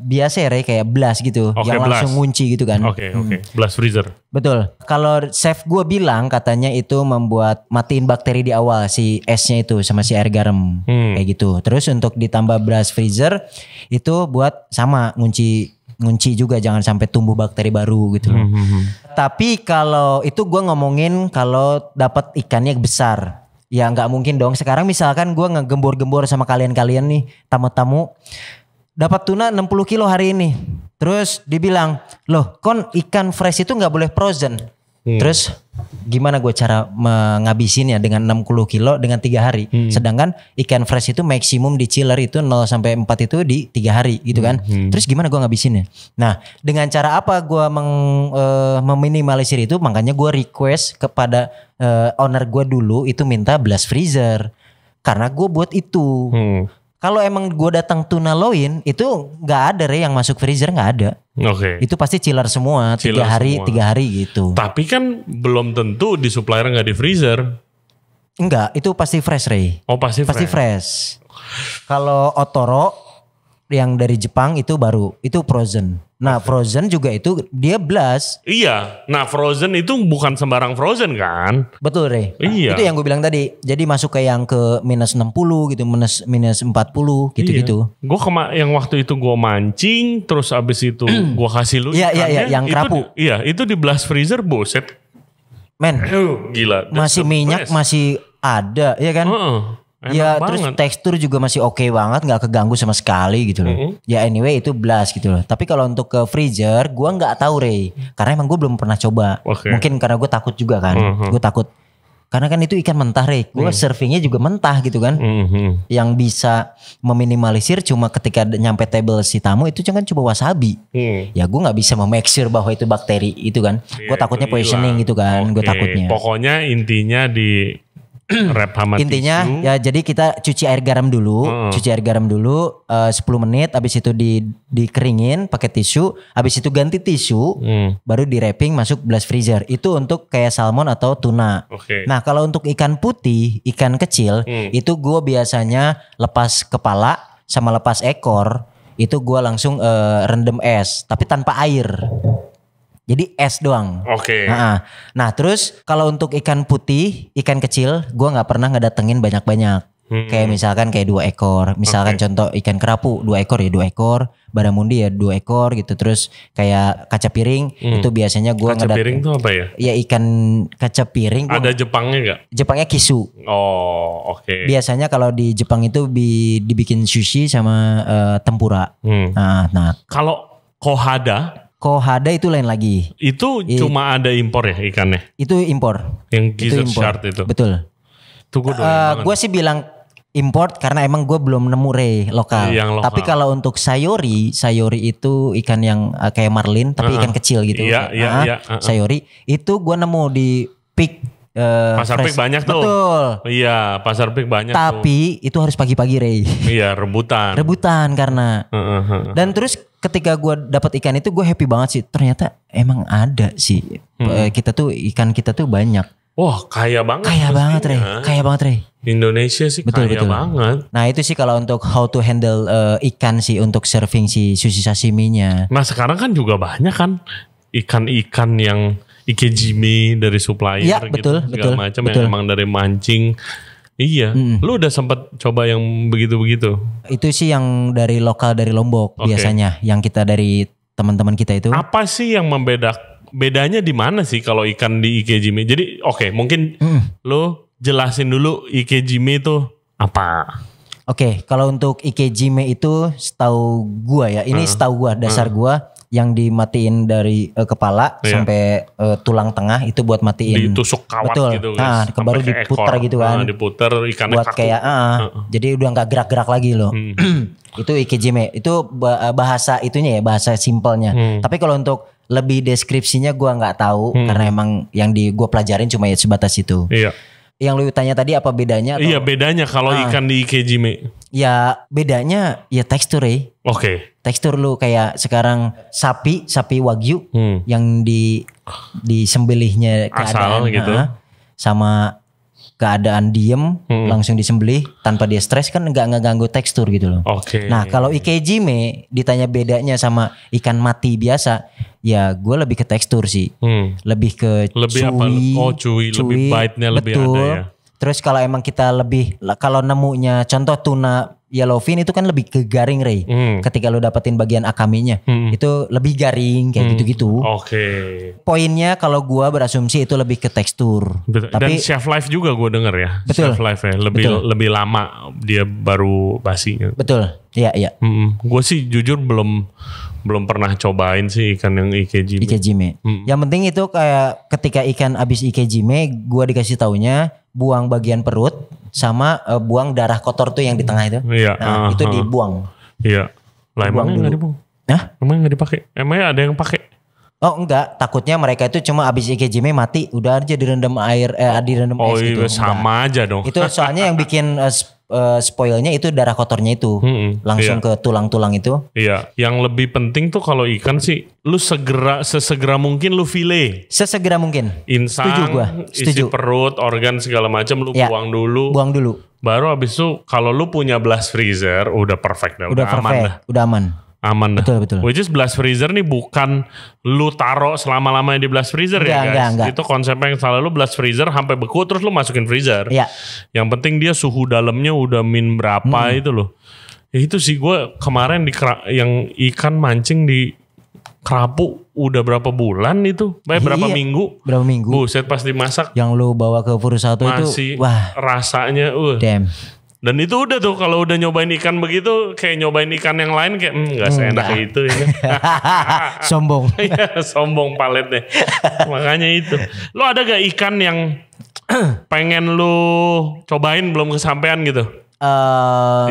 biasa ya, kayak blast gitu, yang langsung ngunci gitu kan. Oke. Blast freezer. Betul. Kalau chef gue bilang katanya itu membuat matiin bakteri di awal si esnya itu sama si air garam kayak gitu. Terus untuk ditambah blast freezer itu buat sama ngunci juga, jangan sampai tumbuh bakteri baru gitu. Tapi kalau itu gue ngomongin kalau dapat ikannya besar. Ya nggak mungkin dong. Sekarang misalkan gue ngegembor-gembor sama kalian-kalian nih, tamu-tamu, dapat tuna 60 kilo hari ini. Terus dibilang, loh kon ikan fresh itu nggak boleh frozen. Terus gimana gue cara menghabisinnya dengan 60 kilo dengan 3 hari. Sedangkan ikan fresh itu maksimum di chiller itu 0 sampai 4 itu di 3 hari gitu kan. Terus gimana gue ngabisinnya? Nah, dengan cara apa gue meminimalisir itu? Makanya gue request kepada owner gue dulu itu minta blast freezer. Karena gue buat itu. Kalau emang gue datang tuna loin itu nggak ada yang masuk freezer, nggak ada. Oke. Itu pasti chiller semua, 3 hari gitu. Tapi kan belum tentu di supplier nggak di freezer. Enggak, itu pasti fresh, Ray. Oh, pasti fresh. Kalau Otoro yang dari Jepang itu baru, itu frozen. Nah, frozen juga itu dia blast. Iya. Nah, frozen itu bukan sembarang frozen kan? Betul, Ray. Iya. Itu yang gue bilang tadi. Jadi masuk ke yang ke minus 60 gitu, minus 40 gitu-gitu. Gue yang waktu itu gue mancing, terus abis itu gue kasih lu. Iya, yang kerapu. Itu di blast freezer, boset. Men, gila. Masih minyak masih ada, ya kan? Ya terus tekstur juga masih oke banget, nggak keganggu sama sekali gitu loh. Ya anyway itu blast gitu loh. Tapi kalau untuk ke freezer, gue nggak tahu Ray, karena emang gue belum pernah coba. Mungkin karena gue takut juga kan, gue takut. Karena kan itu ikan mentah Ray, gue servingnya juga mentah gitu kan. Yang bisa meminimalisir cuma ketika nyampe table si tamu itu kan coba wasabi. Ya gue nggak bisa make sure bahwa itu bakteri itu kan. Gue takutnya poisoning gitu kan, gue takutnya. Pokoknya intinya di wrap sama intinya tisu. Ya jadi kita cuci air garam dulu, 10 menit, habis itu dikeringin pakai tisu, habis itu ganti tisu, baru di wrapping masuk blast freezer. Itu untuk kayak salmon atau tuna. Nah kalau untuk ikan putih, ikan kecil, itu gue biasanya lepas kepala sama lepas ekor, itu gue langsung rendam es, tapi tanpa air. Jadi es doang. Nah terus kalau untuk ikan putih, ikan kecil, gue nggak pernah ngedatengin banyak-banyak. Kayak misalkan kayak 2 ekor. Misalkan contoh ikan kerapu 2 ekor ya 2 ekor. Barramundi ya 2 ekor gitu. Terus kayak kaca piring itu biasanya gue kaca piring itu apa ya? Ya ikan kaca piring. Ada Jepangnya gak? Jepangnya kisu. Biasanya kalau di Jepang itu dibikin sushi sama tempura. Nah kalau Kohada itu lain lagi. Itu cuma ada impor ya ikannya? Itu impor. Yang gizzard shard itu? Betul. Gue sih bilang import karena emang gue belum nemu lokal. Tapi kalau untuk sayori itu ikan yang kayak marlin tapi ikan kecil gitu. Sayori itu gue nemu di Pik. Pasar Pik banyak tuh. Betul. Iya, Pasar Pik banyak. Tapi itu harus pagi-pagi Iya, rebutan karena. Dan terus ketika gue dapat ikan itu gue happy banget sih. Ternyata emang ada sih. Ikan kita tuh banyak. Wah, kaya banget. Kaya banget Ray. Indonesia sih betul. Banget. Nah itu sih kalau untuk how to handle ikan sih untuk serving si sushi sashiminya. Nah sekarang kan juga banyak kan ikan-ikan yang ikejime dari supplier gitu, segala macam yang emang dari mancing. Iya, lu udah sempat coba yang begitu-begitu? Itu sih yang dari lokal dari Lombok biasanya, yang kita dari teman-teman kita itu. Apa sih yang bedanya di mana sih kalau ikan di ikejime? Jadi mungkin lu jelasin dulu ikejime itu apa? Kalau untuk ikejime itu setahu gua ya, ini setahu gua dasar gua. Yang dimatiin dari kepala sampai tulang tengah itu buat matiin. Ditusuk kawat gitu guys. Nah baru diputar gitu kan. Diputar ikannya buat kaku. Kayak jadi udah gak gerak-gerak lagi loh. Itu ikejime. Itu bahasa itunya ya, bahasa simpelnya. Tapi kalau untuk lebih deskripsinya gue gak tahu. Karena emang yang gue pelajarin cuma ya sebatas itu. Iya. Yang lu tanya tadi apa bedanya? Iya bedanya kalau ikan di ikejime. Ya bedanya ya tekstur tekstur lu kayak sekarang sapi wagyu yang disembelihnya keadaan gitu. Sama keadaan diem langsung disembelih tanpa dia stres kan nggak ngeganggu tekstur gitu loh. Nah kalau ikejime ditanya bedanya sama ikan mati biasa, ya gue lebih ke tekstur sih, lebih ke chewy, lebih bite-nya lebih ada ya. Terus kalau emang kita kalau nemunya contoh tuna yellowfin itu kan lebih ke garing ketika lo dapetin bagian akaminya itu lebih garing kayak gitu-gitu. Poinnya kalau gua berasumsi itu lebih ke tekstur. Tapi dan shelf life juga gue denger ya. Shelf life ya lebih lama dia baru basinya. Betul. Iya. Gue sih jujur belum pernah cobain sih ikan yang ikejime. Yang penting itu kayak ketika ikan abis ikejime gua dikasih taunya buang bagian perut sama buang darah kotor tuh yang di tengah itu. Itu dibuang. Iya. Lah emangnya enggak dibuang? Emang enggak dipakai? Emangnya ada yang pakai? Oh enggak, takutnya mereka itu cuma abis ikejime mati udah aja direndam air direndam es gitu. Oh iya sama aja dong. Itu soalnya yang bikin spoilnya itu darah kotornya itu langsung ke tulang-tulang itu. Iya, yang lebih penting tuh kalau ikan sih lu sesegera mungkin lu file. Sesegera mungkin. Insang, isi perut, organ segala macam lu buang dulu. Baru abis itu kalau lu punya blast freezer udah perfect dah. Udah aman dah. Udah aman dah. Betul. Which is blast freezer nih bukan lu taruh selama-lamanya di blast freezer guys. Enggak. Itu konsepnya yang salah, lu blast freezer sampai beku terus lu masukin freezer. Iya. Yang penting dia suhu dalamnya udah min berapa itu loh. Ya itu sih gue kemarin yang ikan mancing di kerapu udah berapa bulan itu? Berapa minggu? Berapa minggu? Buset pas dimasak. Yang lu bawa ke Furusato masih itu, wah rasanya, damn. Dan itu udah tuh kalau udah nyobain ikan begitu, kayak nyobain ikan yang lain kayak nggak seenak itu ini. Sombong. Iya, sombong paletnya. Makanya itu. Lo ada gak ikan yang pengen lu cobain belum kesampaian gitu?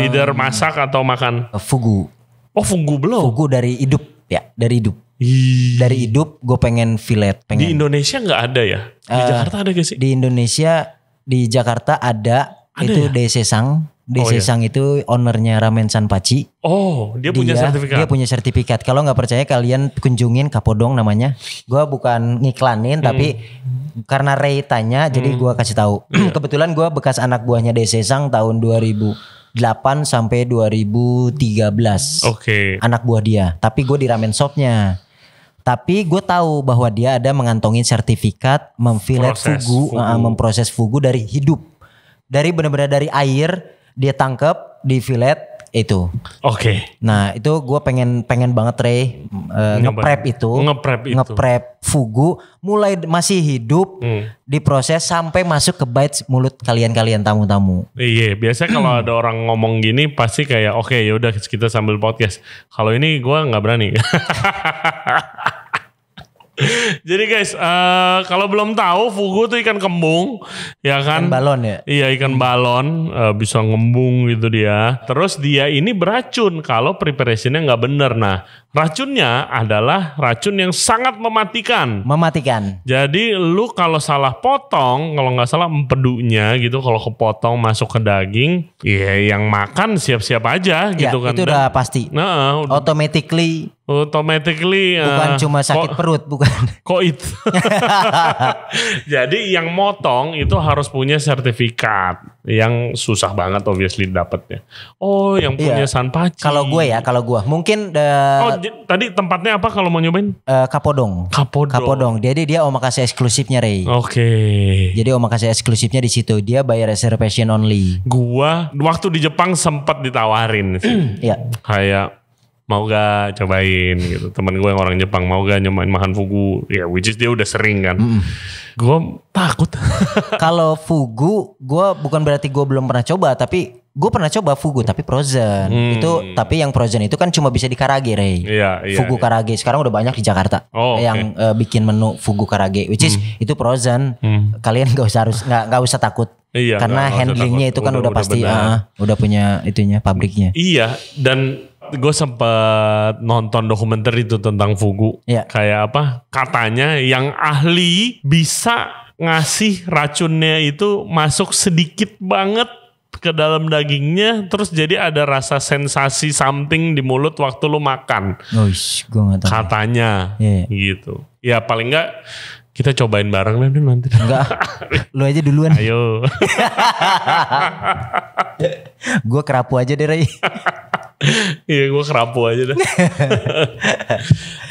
Either masak atau makan? Fugu. Oh, fugu belum? Fugu dari hidup ya, dari hidup. Dari hidup gue pengen fillet. Di Indonesia nggak ada ya? Di Jakarta ada gak sih? Di Indonesia, di Jakarta ada itu ya? DC Sang. DC Sang itu ownernya Ramen Sanpachi. Oh, dia punya sertifikat. Dia punya sertifikat. Kalau nggak percaya kalian kunjungin Kapodong namanya. Gua bukan ngiklanin tapi karena Ray tanya jadi gua kasih tahu. Kebetulan gua bekas anak buahnya DC Sang tahun 2008 sampai 2013. Oke. Anak buah dia. Tapi gue di ramen shopnya. Tapi gue tahu bahwa dia ada mengantongin sertifikat memfilet fugu, memproses fugu dari hidup. Dari benar-benar dari air dia tangkap di filet itu. Oke. Nah itu gue pengen banget Ray ngeprep fugu mulai masih hidup diproses sampai masuk ke bites mulut kalian tamu-tamu. Iya biasa kalau ada orang ngomong gini pasti kayak oke, yaudah kita sambil podcast. Kalau ini gue nggak berani. Jadi guys, kalau belum tahu fugu tuh ikan kembung, ya kan? Ikan balon ya? Iya ikan balon, bisa ngembung gitu dia. Terus dia ini beracun kalau preparationnya nggak bener. Nah, racunnya adalah racun yang sangat mematikan. Jadi lu kalau salah potong, kalau nggak salah empedunya gitu, kalau kepotong masuk ke daging, ya yang makan siap-siap aja gitu kan. Itu udah pasti. Nah, automatically bukan cuma sakit perut, bukan. Koit. Jadi yang motong itu harus punya sertifikat yang susah banget obviously dapetnya. Oh, yang punya Sanpachi. Kalau gue mungkin tadi tempatnya apa kalau mau nyobain? Kapodong. Jadi dia omakase eksklusifnya Ray. Oke. Jadi omakase eksklusifnya di situ. Dia bayar reservation only. Gua waktu di Jepang sempat ditawarin sih. Iya. Kayak mau gak cobain gitu. Temen gue yang orang Jepang mau gak nyobain makan fugu. Ya which is dia udah sering kan. Gue takut. Kalau fugu gue bukan berarti gue belum pernah coba. Tapi gue pernah coba fugu tapi frozen. Tapi yang frozen itu kan cuma bisa di Karage Ray. Fugu Karage sekarang udah banyak di Jakarta. Yang bikin menu fugu Karage. Which is itu frozen. Kalian gak usah takut. Karena handlingnya itu kan udah pasti udah punya itunya pabriknya. Iya dan gue sempat nonton dokumenter itu tentang fugu. Kayak apa? Katanya yang ahli bisa ngasih racunnya itu masuk sedikit banget ke dalam dagingnya, terus jadi ada rasa sensasi something di mulut waktu lu makan. Gua gak tahu. Katanya gitu. Ya paling enggak kita cobain bareng lah nanti. Enggak. Lu aja duluan. Ayo. Gue kerapu aja deh Ray. Iya gue kerapu aja dah.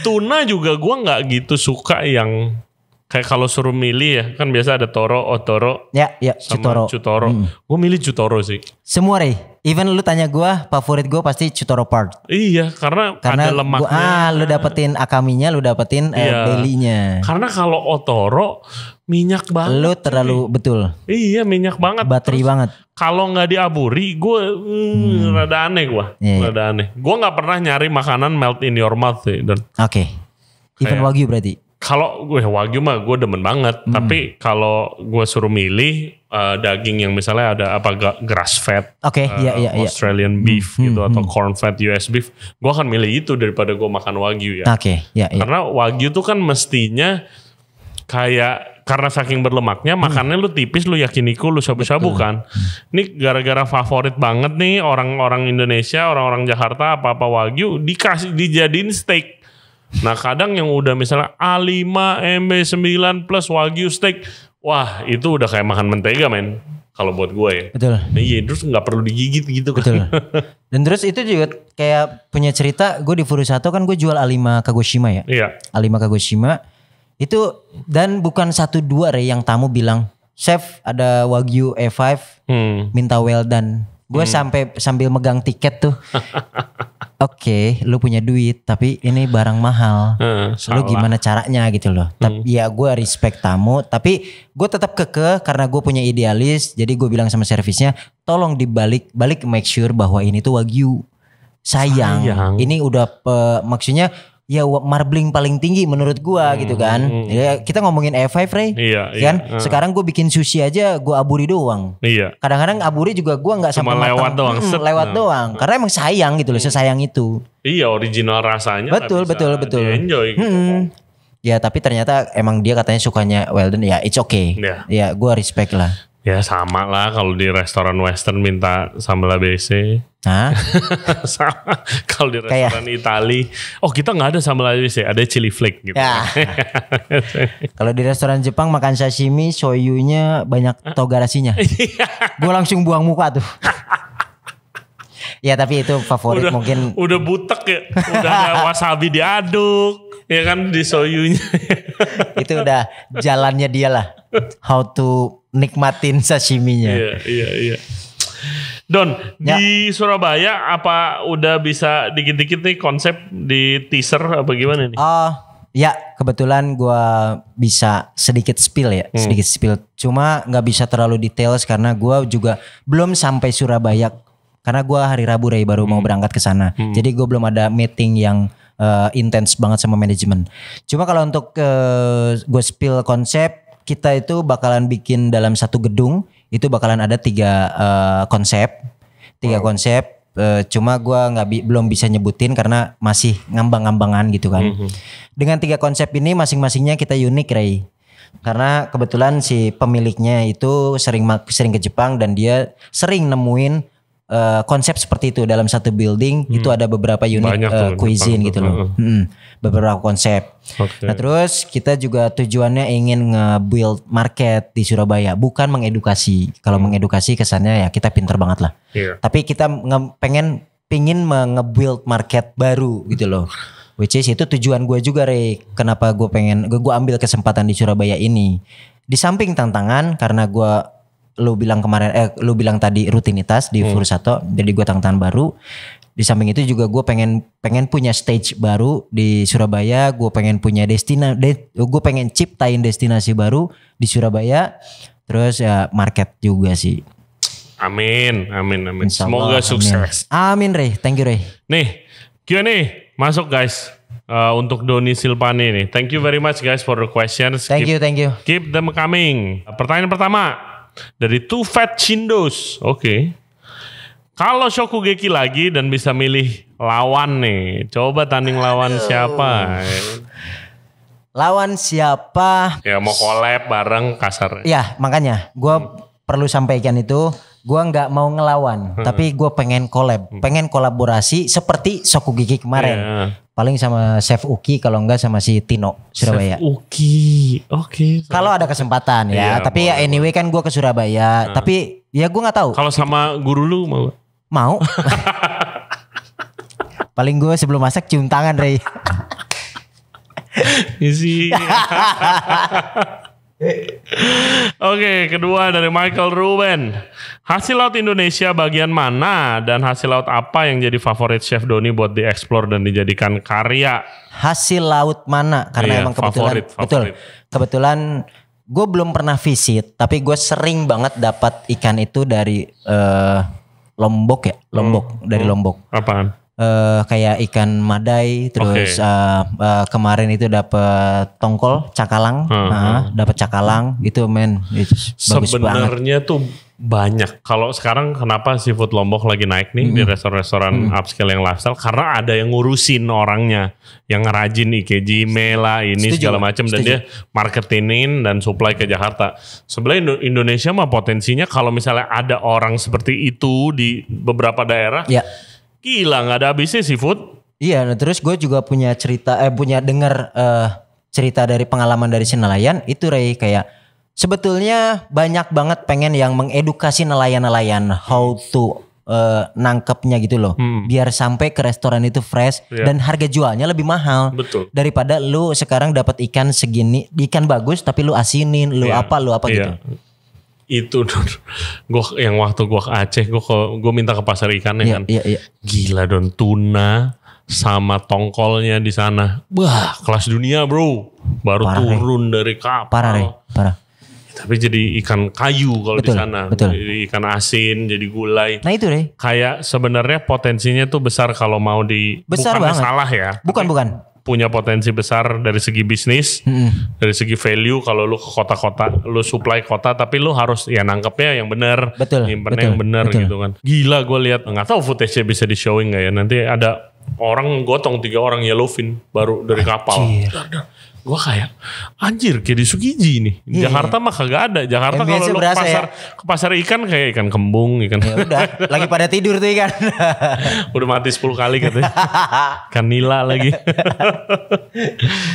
Tuna juga gue gak gitu suka yang kayak kalau suruh milih ya kan biasa ada Toro, Otoro, sama Chutoro. Gue milih Chutoro sih. Semua Ray. Even lu tanya gue favorit gue pasti Chutoro part. Iya karena ada lemaknya. Lu dapetin akaminya, lu dapetin belly-nya. Karena kalau Otoro minyak banget. Lu terlalu betul. Iya minyak banget. Bateri banget. Kalau nggak diaburi, gue rada aneh gue. Rada aneh. Gue nggak pernah nyari makanan melt in your mouth sih. Oke. Even Wagyu berarti. Kalau gue Wagyu mah gue demen banget. Tapi kalau gue suruh milih daging yang misalnya ada apa grass fed, Australian beef gitu atau corn fed US beef, gue akan milih itu daripada gue makan Wagyu ya. Karena Wagyu tuh kan mestinya kayak karena saking berlemaknya makannya lu tipis, lu yakiniku, lu shabu-shabu kan. Ini gara-gara favorit banget nih orang-orang Indonesia, orang-orang Jakarta apa-apa Wagyu dijadiin steak. Nah kadang yang udah misalnya A5, MB9 plus Wagyu steak, wah itu udah kayak makan mentega men. Kalau buat gue ya. Betul. Nah, iya terus nggak perlu digigit gitu kan. Betul. Dan terus itu juga kayak punya cerita, gue di Furusato kan gue jual A5 Kagoshima ya. Iya. A5 Kagoshima. Itu dan bukan 1-2 Ray yang tamu bilang, chef ada Wagyu E5 minta well done. Gue sampai sambil megang tiket tuh. Oke, lu punya duit tapi ini barang mahal. Lu gimana caranya gitu loh. Tapi ya gue respect tamu, tapi gue tetap kekeh karena gue punya idealis. Jadi gue bilang sama servisnya, tolong dibalik make sure bahwa ini tuh Wagyu. Sayang. Ini udah maksudnya ya marbling paling tinggi menurut gua gitu kan. Ya, kita ngomongin E5 Ray. Kan? Sekarang gue bikin sushi aja gue aburi doang. Kadang-kadang aburi juga gue nggak sampai lewat doang. Lewat doang. Karena emang sayang gitu loh, sesayang itu. Iya, original rasanya. Betul. Enjoy. Gitu. Ya tapi ternyata emang dia katanya sukanya well done, ya it's okay. Ya gue respect lah. Ya sama lah kalau di restoran western minta sambal ABC. Hah? Sama kalau di restoran Itali. Oh kita gak ada sambal ABC, ada chili flake gitu. Ya. Kalau di restoran Jepang makan sashimi, shoyunya banyak togarasinya. Gue langsung buang muka tuh. Ya tapi itu favorit mungkin. Udah butek ya. Udah ada wasabi diaduk. Ya kan di shoyunya. Itu udah jalannya dia lah. How to nikmatin sashiminya. Iya. Don, di Surabaya apa udah bisa dikit-dikit nih konsep di teaser apa gimana nih? Ya kebetulan gue bisa sedikit spill ya, sedikit spill. Cuma gak bisa terlalu details karena gue juga belum sampai Surabaya. Karena gue hari Rabu baru mau berangkat ke sana. Jadi gue belum ada meeting yang intens banget sama manajemen. Cuma kalau untuk gue spill konsep, kita itu bakalan bikin dalam satu gedung. Itu bakalan ada 3 konsep. 3 konsep. Cuma gue belum bisa nyebutin karena masih ngambang-ngambangan gitu kan. Dengan 3 konsep ini masing-masingnya kita unik Ray. Karena kebetulan si pemiliknya itu sering ke Jepang dan dia sering nemuin konsep seperti itu dalam satu building. Itu ada beberapa unit cuisine gitu loh. Beberapa konsep. Nah terus kita juga tujuannya ingin nge-build market di Surabaya, bukan mengedukasi. Kalau mengedukasi kesannya ya kita pinter banget lah. Tapi kita pingin nge-build market baru gitu loh. Which is itu tujuan gue juga Ray. Kenapa gue ambil kesempatan di Surabaya ini. Di samping tantangan karena lu bilang tadi rutinitas di Furusato, jadi gue tantangan baru. Di samping itu juga gue pengen punya stage baru di Surabaya. Gue pengen punya gue pengen ciptain destinasi baru di Surabaya. Terus ya market juga sih. Amin. Semoga sukses. Amin Ray, thank you Ray. Nih Q&A masuk guys. Untuk Doni Silpani nih. Thank you very much guys for the questions. Thank you. Keep them coming. Pertanyaan pertama dari Two Fat Chindos. Oke. Kalau Shokugeki lagi dan bisa milih lawan nih, coba tanding lawan siapa? Lawan siapa? Ya mau collab bareng kasar. Ya makanya gue perlu sampaikan itu. Gue nggak mau ngelawan, tapi gue pengen collab, pengen kolaborasi seperti Shokugeki kemarin. Paling sama Chef Uki, kalau enggak sama si Tino Surabaya. Chef Uki, oke. Kalau ada kesempatan ya, tapi ya anyway kan gue ke Surabaya. Tapi ya gue nggak tahu. Kalau sama guru lu mau? Mau. Paling gue sebelum masak cium tangan Ray. Isi. Oke, kedua dari Michael Ruben. Hasil laut Indonesia bagian mana dan hasil laut apa yang jadi favorit Chef Doni buat dieksplor dan dijadikan karya? Hasil laut mana? Karena emang kebetulan favorit. Betul. Kebetulan gue belum pernah visit, tapi gue sering banget dapat ikan itu dari Lombok ya, dari Lombok. Apaan? Kayak ikan madai, terus kemarin itu dapat tongkol, cakalang, dapat cakalang, itu bagus banget. Sebenarnya tuh banyak. Kalau sekarang kenapa seafood Lombok lagi naik nih di restoran-restoran upscale yang lifestyle? Karena ada yang ngurusin orangnya, yang ngerajin Ikejime lah, ini segala macam, dan dia marketingin dan supply ke Jakarta. Sebenarnya Indonesia mah potensinya kalau misalnya ada orang seperti itu di beberapa daerah. Ya. Gila, nggak ada habisnya seafood. Iya, nah terus gue juga punya dengar cerita dari pengalaman dari si nelayan itu Ray, kayak sebetulnya banyak banget pengen yang mengedukasi nelayan-nelayan how to nangkepnya gitu loh, biar sampai ke restoran itu fresh dan harga jualnya lebih mahal. Betul. Daripada lu sekarang dapat ikan segini, ikan bagus tapi lu asinin, lu apa gitu. Itu gue yang waktu gue ke Aceh, gue minta ke pasar ikannya kan. Iya. Gila Don, tuna sama tongkolnya di sana. Wah, kelas dunia bro. Baru parah, turun dari kapal. Parah. Tapi jadi ikan kayu kalau di sana. Betul. Jadi ikan asin, jadi gulai. Nah itu deh. Kayak sebenarnya potensinya tuh besar kalau mau besar bukannya banget. Salah ya. Bukan. Punya potensi besar dari segi bisnis, dari segi value. Kalau lu ke kota-kota, lu supply kota, tapi lu harus ya nangkepnya yang benar, nyimpennya yang benar gitu kan. Gila gue lihat, nggak tahu footage-nya bisa di showing nggak ya. Nanti ada orang gotong 3 orang yellowfin baru dari kapal. Gue kayak anjir kayak di Sukiji nih. Jakarta mah kagak ada. Jakarta kalau lu ke pasar ikan kayak ikan kembung, ikan. Ya udah, lagi pada tidur tuh ikan. Udah mati 10 kali katanya. Ikan nila lagi.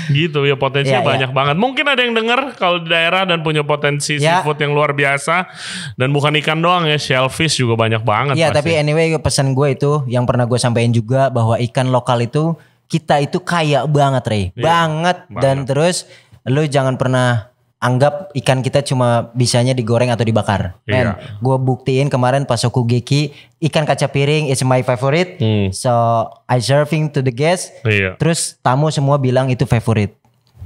Gitu ya, potensinya banyak banget. Mungkin ada yang dengar kalau di daerah dan punya potensi seafood yang luar biasa, dan bukan ikan doang ya, shellfish juga banyak banget. Iya, tapi anyway pesan gue itu yang pernah gue sampaikan juga bahwa ikan lokal itu kita itu kaya banget Ray, banget. Dan terus lu jangan pernah anggap ikan kita cuma bisanya digoreng atau dibakar. Men, gue buktiin kemarin pas Okugeki, ikan kaca piring is my favorite. So I serving to the guest. Terus tamu semua bilang itu favorite.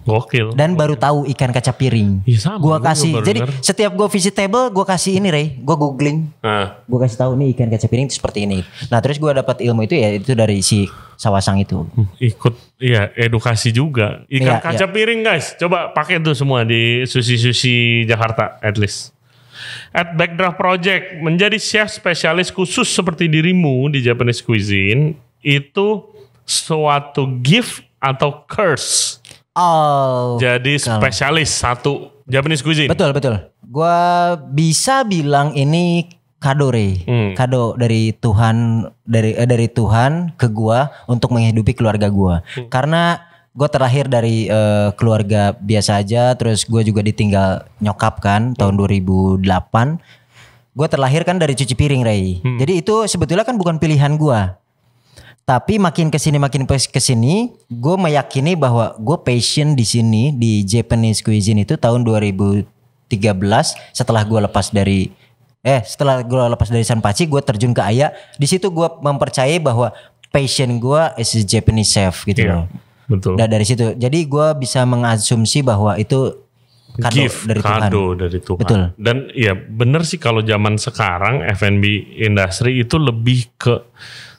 Gokil. Dan baru tahu ikan kaca piring. Gue kasih. Jadi setiap gue visit table gue kasih ini Ray. Gue googling. Gue kasih tahu nih ikan kaca piring itu seperti ini. Nah terus gue dapat ilmu itu ya itu dari si Sawasang itu. Ikut edukasi juga. Ikan kaca piring guys. Coba pakai tuh semua di sushi Jakarta at least. At Backdraft Project, menjadi chef spesialis khusus seperti dirimu di Japanese cuisine itu suatu gift atau curse? Jadi spesialis satu Japanese cuisine. Betul. Gua bisa bilang ini kado Ray. Kado dari Tuhan dari Tuhan ke gua untuk menghidupi keluarga gua. Karena gua terlahir dari keluarga biasa aja, terus gua juga ditinggal nyokap kan tahun 2008. Gua terlahir kan dari cuci piring Ray. Jadi itu sebetulnya kan bukan pilihan gua. Tapi makin kesini, gue meyakini bahwa gue passion di sini di Japanese cuisine itu tahun 2013 setelah gue lepas dari Sanpachi, gue terjun ke Aya. Di situ gue mempercayai bahwa passion gue is a Japanese chef gitu loh. Betul. Dan dari situ, jadi gue bisa mengasumsi bahwa itu kado dari Tuhan. Betul. Dan ya bener sih kalau zaman sekarang F&B industry itu lebih ke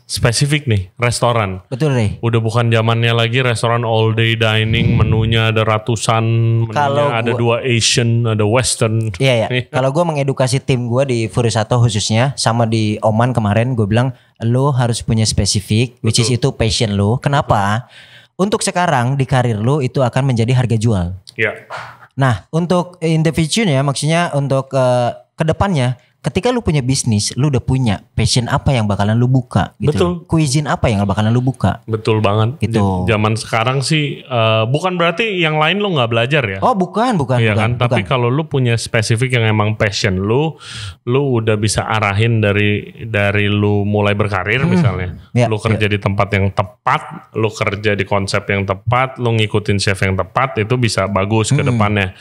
spesifik nih, restoran. Betul Ray. Udah bukan zamannya lagi restoran all day dining, menunya ada ratusan, menunya ada 2 Asian, ada Western. Iya. Kalau gue mengedukasi tim gue di Furusato khususnya, sama di Oman kemarin, gue bilang lo harus punya spesifik, which is itu passion lo. Kenapa? Untuk sekarang di karir lo itu akan menjadi harga jual. Iya. Nah, untuk in the future ya, maksudnya untuk kedepannya. Ketika lu punya bisnis, lu udah punya passion apa yang bakalan lu buka gitu. Betul. Cuisine apa yang bakalan lu buka. Betul banget. Gitu. Zaman sekarang sih bukan berarti yang lain lu gak belajar ya. Oh bukan. Iya kan, tapi kalau lu punya spesifik yang emang passion lu udah bisa arahin dari lu mulai berkarir misalnya. Lu kerja di tempat yang tepat, lu kerja di konsep yang tepat, lu ngikutin chef yang tepat, itu bisa bagus ke depannya.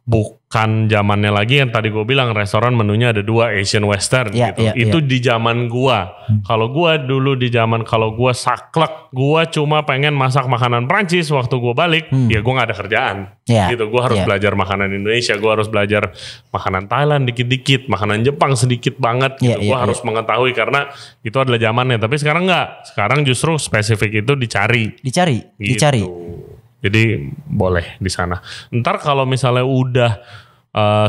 Bukan zamannya lagi yang tadi gue bilang restoran menunya ada 2 Asian Western gitu. Itu di zaman gua. Kalau gua dulu di zaman kalau gua saklek, gua cuma pengen masak makanan Prancis waktu gua balik, ya gua nggak ada kerjaan. Gitu, gua harus belajar makanan Indonesia, gua harus belajar makanan Thailand dikit-dikit, makanan Jepang sedikit banget gitu. Gua harus mengetahui karena itu adalah zamannya. Tapi sekarang nggak. Sekarang justru spesifik itu dicari. Jadi boleh di sana. Ntar kalau misalnya udah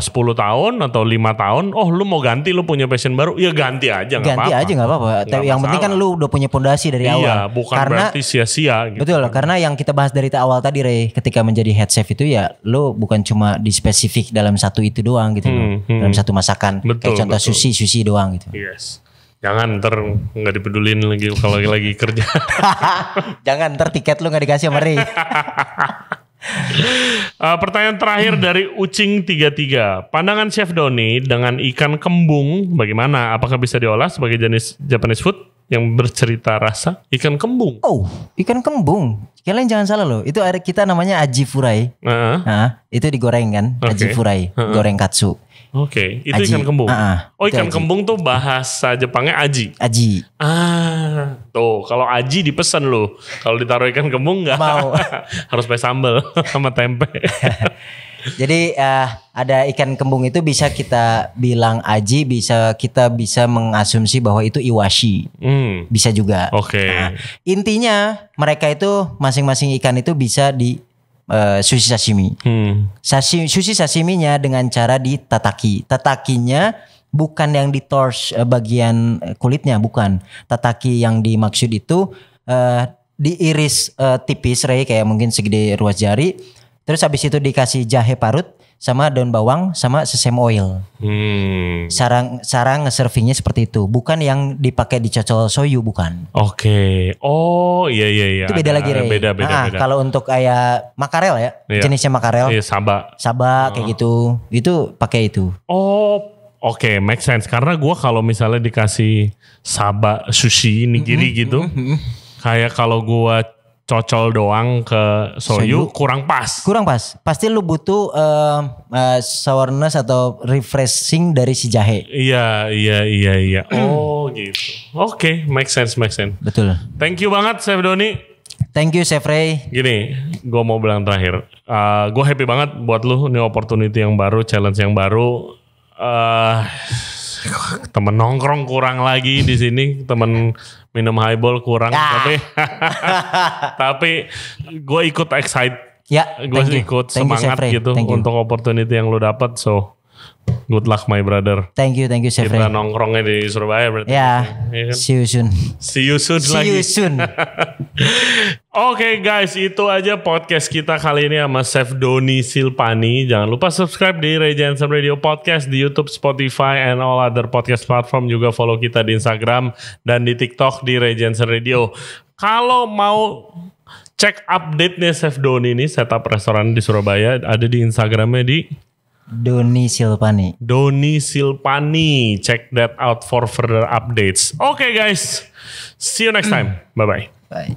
10 tahun atau 5 tahun, lu mau ganti, lu punya passion baru, ya ganti aja nggak apa-apa. Ganti aja nggak apa-apa. Tapi yang penting kan lu udah punya pondasi dari awal. Iya, bukan berarti sia-sia. Gitu. Betul, karena yang kita bahas dari awal tadi Ray, ketika menjadi head chef itu ya, lu bukan cuma di spesifik dalam satu itu doang gitu loh, dalam satu masakan. Kayak contoh sushi doang gitu. Yes. Jangan ntar gak dipedulin lagi kalau lagi kerja. Jangan ntar tiket lu gak dikasih sama Ray. Pertanyaan terakhir dari Ucing 33. Pandangan Chef Doni dengan ikan kembung bagaimana? Apakah bisa diolah sebagai jenis Japanese food? yang bercerita rasa? Ikan kembung. Oh, ikan kembung. Kalian jangan salah loh. Itu ada kita namanya aji furai. Nah, itu digoreng kan, aji furai, goreng katsu. Oke, itu Aji. ikan kembung. Oh, ikan aji. kembung tuh bahasa Jepangnya aji. Aji. Tuh kalau aji dipesan loh. Kalau ditaruh ikan kembung nggak Mau. harus pakai sambal sama tempe. Jadi ada ikan kembung itu bisa kita bilang aji, kita bisa mengasumsi bahwa itu iwashi, bisa juga. Oke. Nah, intinya mereka itu masing-masing ikan itu bisa di sushi sashimi. Sushi sashiminya dengan cara ditataki. Tatakinya bukan yang di torch bagian kulitnya, bukan. Tataki yang dimaksud itu diiris tipis, Ray, kayak mungkin segede ruas jari. Terus habis itu dikasih jahe parut sama daun bawang sama sesame oil. Cara nge-servingnya seperti itu. Bukan yang dipakai dicocol soyu, bukan. Oke. Oh iya. Itu beda lagi, Ray. Beda. Kalau untuk kayak makarel ya, jenisnya makarel. Iya, Saba kayak gitu. Itu pakai itu. Oh, oke, make sense. Karena gue kalau misalnya dikasih saba sushi nigiri gitu, kayak kalau gue cocol doang ke soyu kurang pas. Pasti lu butuh sourness atau refreshing dari si jahe. Iya. Oh gitu. Oke, make sense. Betul. Thank you banget Chef Doni. Thank you Chef Ray. Gini, gue mau bilang terakhir. Gue happy banget buat lu, ini opportunity yang baru, challenge yang baru. Temen nongkrong kurang lagi di sini, temen minum highball kurang, tapi gue ikut excited, gue ikut semangat gitu untuk opportunity yang lu dapat. So good luck my brother. Thank you Chef Ray. Kita nongkrongnya di Surabaya berarti. Kan? See you soon. Oke guys, itu aja podcast kita kali ini sama Chef Doni Silpani. Jangan lupa subscribe di Ray Jensen Radio Podcast di YouTube, Spotify, and all other podcast platform. Juga follow kita di Instagram dan di TikTok di Ray Jensen Radio. Kalau mau cek update-nya Chef Doni ini, setup restoran di Surabaya, ada di Instagramnya di Doni Silpani. Check that out for further updates. Okay guys, see you next time. Bye-bye. Bye.